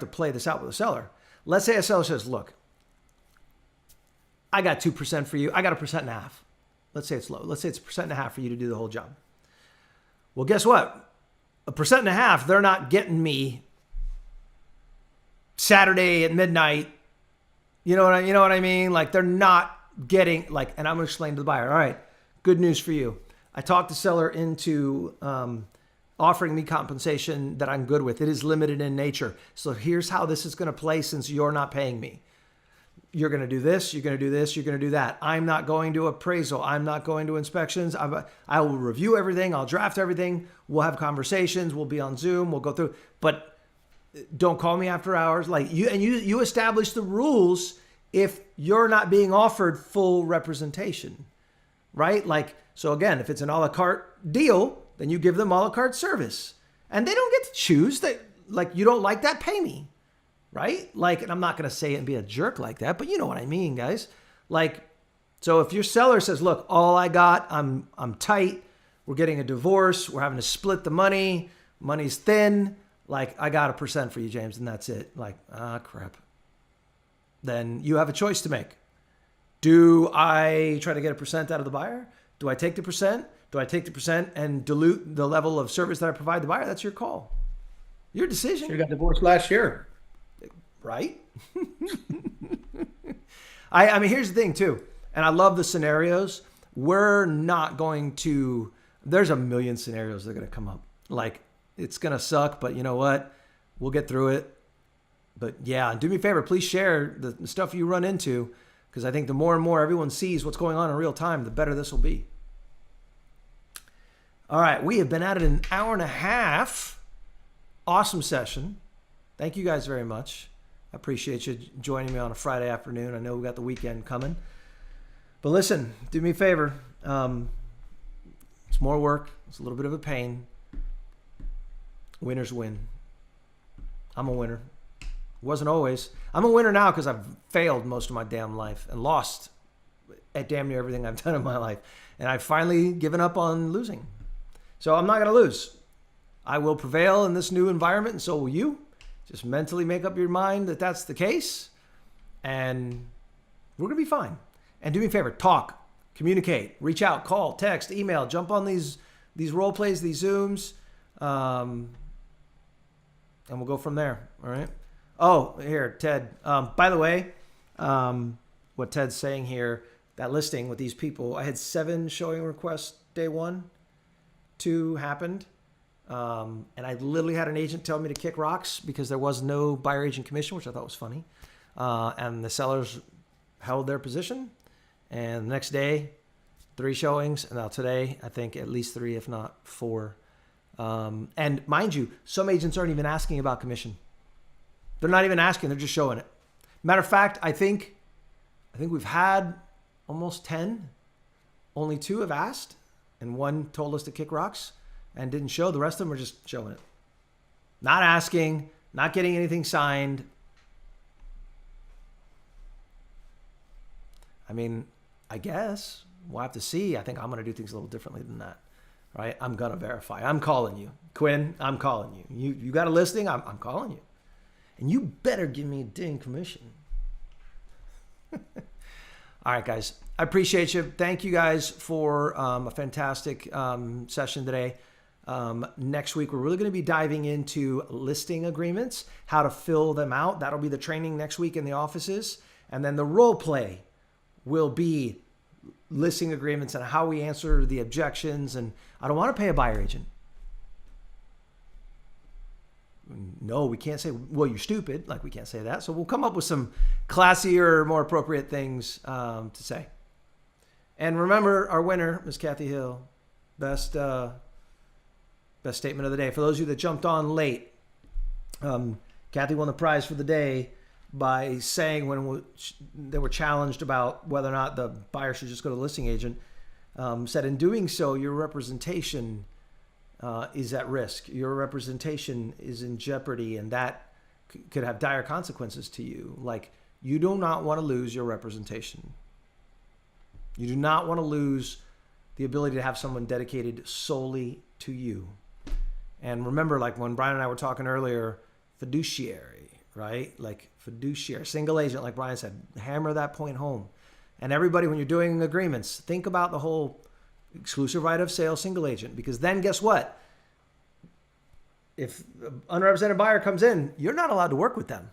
to play this out with the seller. Let's say a seller says, look, I got 2% for you. I got 1.5%. Let's say it's low. Let's say it's 1.5% for you to do the whole job. Well, guess what? 1.5%, they're not getting me Saturday at midnight. You know what I mean? Like, they're not getting, like, and I'm going to explain to the buyer, all right, good news for you. I talked the seller into offering me compensation that I'm good with. It is limited in nature. So here's how this is going to play since you're not paying me. You're going to do this, you're going to do this, you're going to do that. I'm not going to appraisal. I'm not going to inspections. I will review everything. I'll draft everything. We'll have conversations. We'll be on Zoom. We'll go through. But don't call me after hours. Like you establish the rules if you're not being offered full representation, right? Like, so again, if it's an a la carte deal, then you give them a la carte service. And they don't get to choose. Like, you don't like that, pay me. Right? Like, and I'm not going to say it and be a jerk like that, but you know what I mean, guys. Like, so if your seller says, look, all I got, I'm tight. We're getting a divorce. We're having to split the money. Money's thin. Like, I got 1% for you, James, and that's it. Like, crap. Then you have a choice to make. Do I try to get 1% out of the buyer? Do I take the percent? Do I take the percent and dilute the level of service that I provide the buyer? That's your call. Your decision. You got divorced last year. Right? I mean, here's the thing too. And I love the scenarios. We're not going to, there's a million scenarios that are going to come up. Like, it's going to suck, but you know what? We'll get through it. But yeah, do me a favor, please share the stuff you run into, because I think the more and more everyone sees what's going on in real time, the better this will be. All right, we have been at it an hour and a half. Awesome session. Thank you guys very much. I appreciate you joining me on a Friday afternoon. I know we got the weekend coming. But listen, do me a favor. It's more work. It's a little bit of a pain. Winners win. I'm a winner. Wasn't always. I'm a winner now because I've failed most of my damn life and lost at damn near everything I've done in my life. And I've finally given up on losing. So I'm not going to lose. I will prevail in this new environment, and so will you. Just mentally make up your mind that that's the case, and we're going to be fine. And do me a favor, talk, communicate, reach out, call, text, email, jump on these role plays, these Zooms, and we'll go from there, all right? Oh, here, Ted. By the way, what Ted's saying here, that listing with these people, I had 7 showing requests day 1, 2 happened. And I literally had an agent tell me to kick rocks because there was no buyer agent commission, which I thought was funny. And the sellers held their position. And the next day, 3 showings. And now today, I think at least 3, if not 4. And mind you, some agents aren't even asking about commission. They're not even asking. They're just showing it. Matter of fact, I think we've had almost 10. Only 2 have asked. and one told us to kick rocks and didn't show. The rest of them are just showing it. Not asking, not getting anything signed. I mean, I guess we'll have to see. I think I'm going to do things a little differently than that, right? I'm going to verify. I'm calling you. Quinn, I'm calling you. You got a listing? I'm calling you. And you better give me a dang commission. All right, guys. I appreciate you. Thank you guys for a fantastic session today. Next week, we're really going to be diving into listing agreements, how to fill them out. That'll be the training next week in the offices. And then the role play will be listing agreements and how we answer the objections. And I don't want to pay a buyer agent. No, we can't say, well, you're stupid. Like, we can't say that. So we'll come up with some classier, more appropriate things to say. And remember, our winner, Ms. Kathy Hill, best statement of the day. For those of you that jumped on late, Kathy won the prize for the day by saying when they were challenged about whether or not the buyer should just go to the listing agent, said in doing so, your representation is at risk. Your representation is in jeopardy, and that could have dire consequences to you. Like, you do not want to lose your representation. You do not want to lose the ability to have someone dedicated solely to you. And remember, like when Brian and I were talking earlier, fiduciary, right? Like fiduciary, single agent, like Brian said, hammer that point home. And everybody, when you're doing agreements, think about the whole exclusive right of sale, single agent, because then guess what? If an unrepresented buyer comes in, you're not allowed to work with them.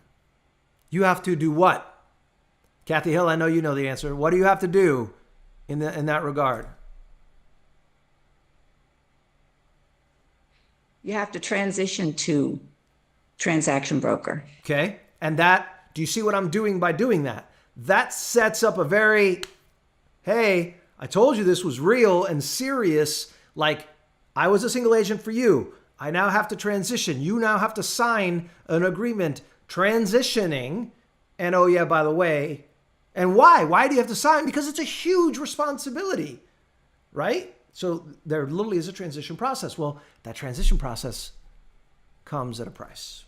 You have to do what? Kathy Hill, I know you know the answer. What do you have to do in that regard? You have to transition to transaction broker. Okay. And that, do you see what I'm doing by doing that? That sets up a very, hey, I told you this was real and serious. Like, I was a single agent for you. I now have to transition. You now have to sign an agreement transitioning. And oh yeah, by the way, and why? Why do you have to sign? Because it's a huge responsibility, right? So there literally is a transition process. Well, that transition process comes at a price,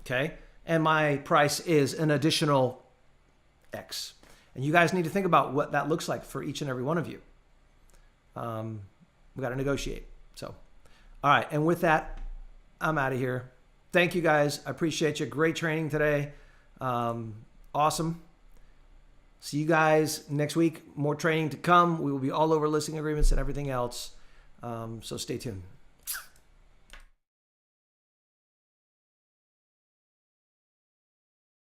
okay? And my price is an additional X. And you guys need to think about what that looks like for each and every one of you. We got to negotiate. So, all right. And with that, I'm out of here. Thank you guys. I appreciate you. Great training today. Awesome. See you guys next week. More training to come. We will be all over listing agreements and everything else. So stay tuned.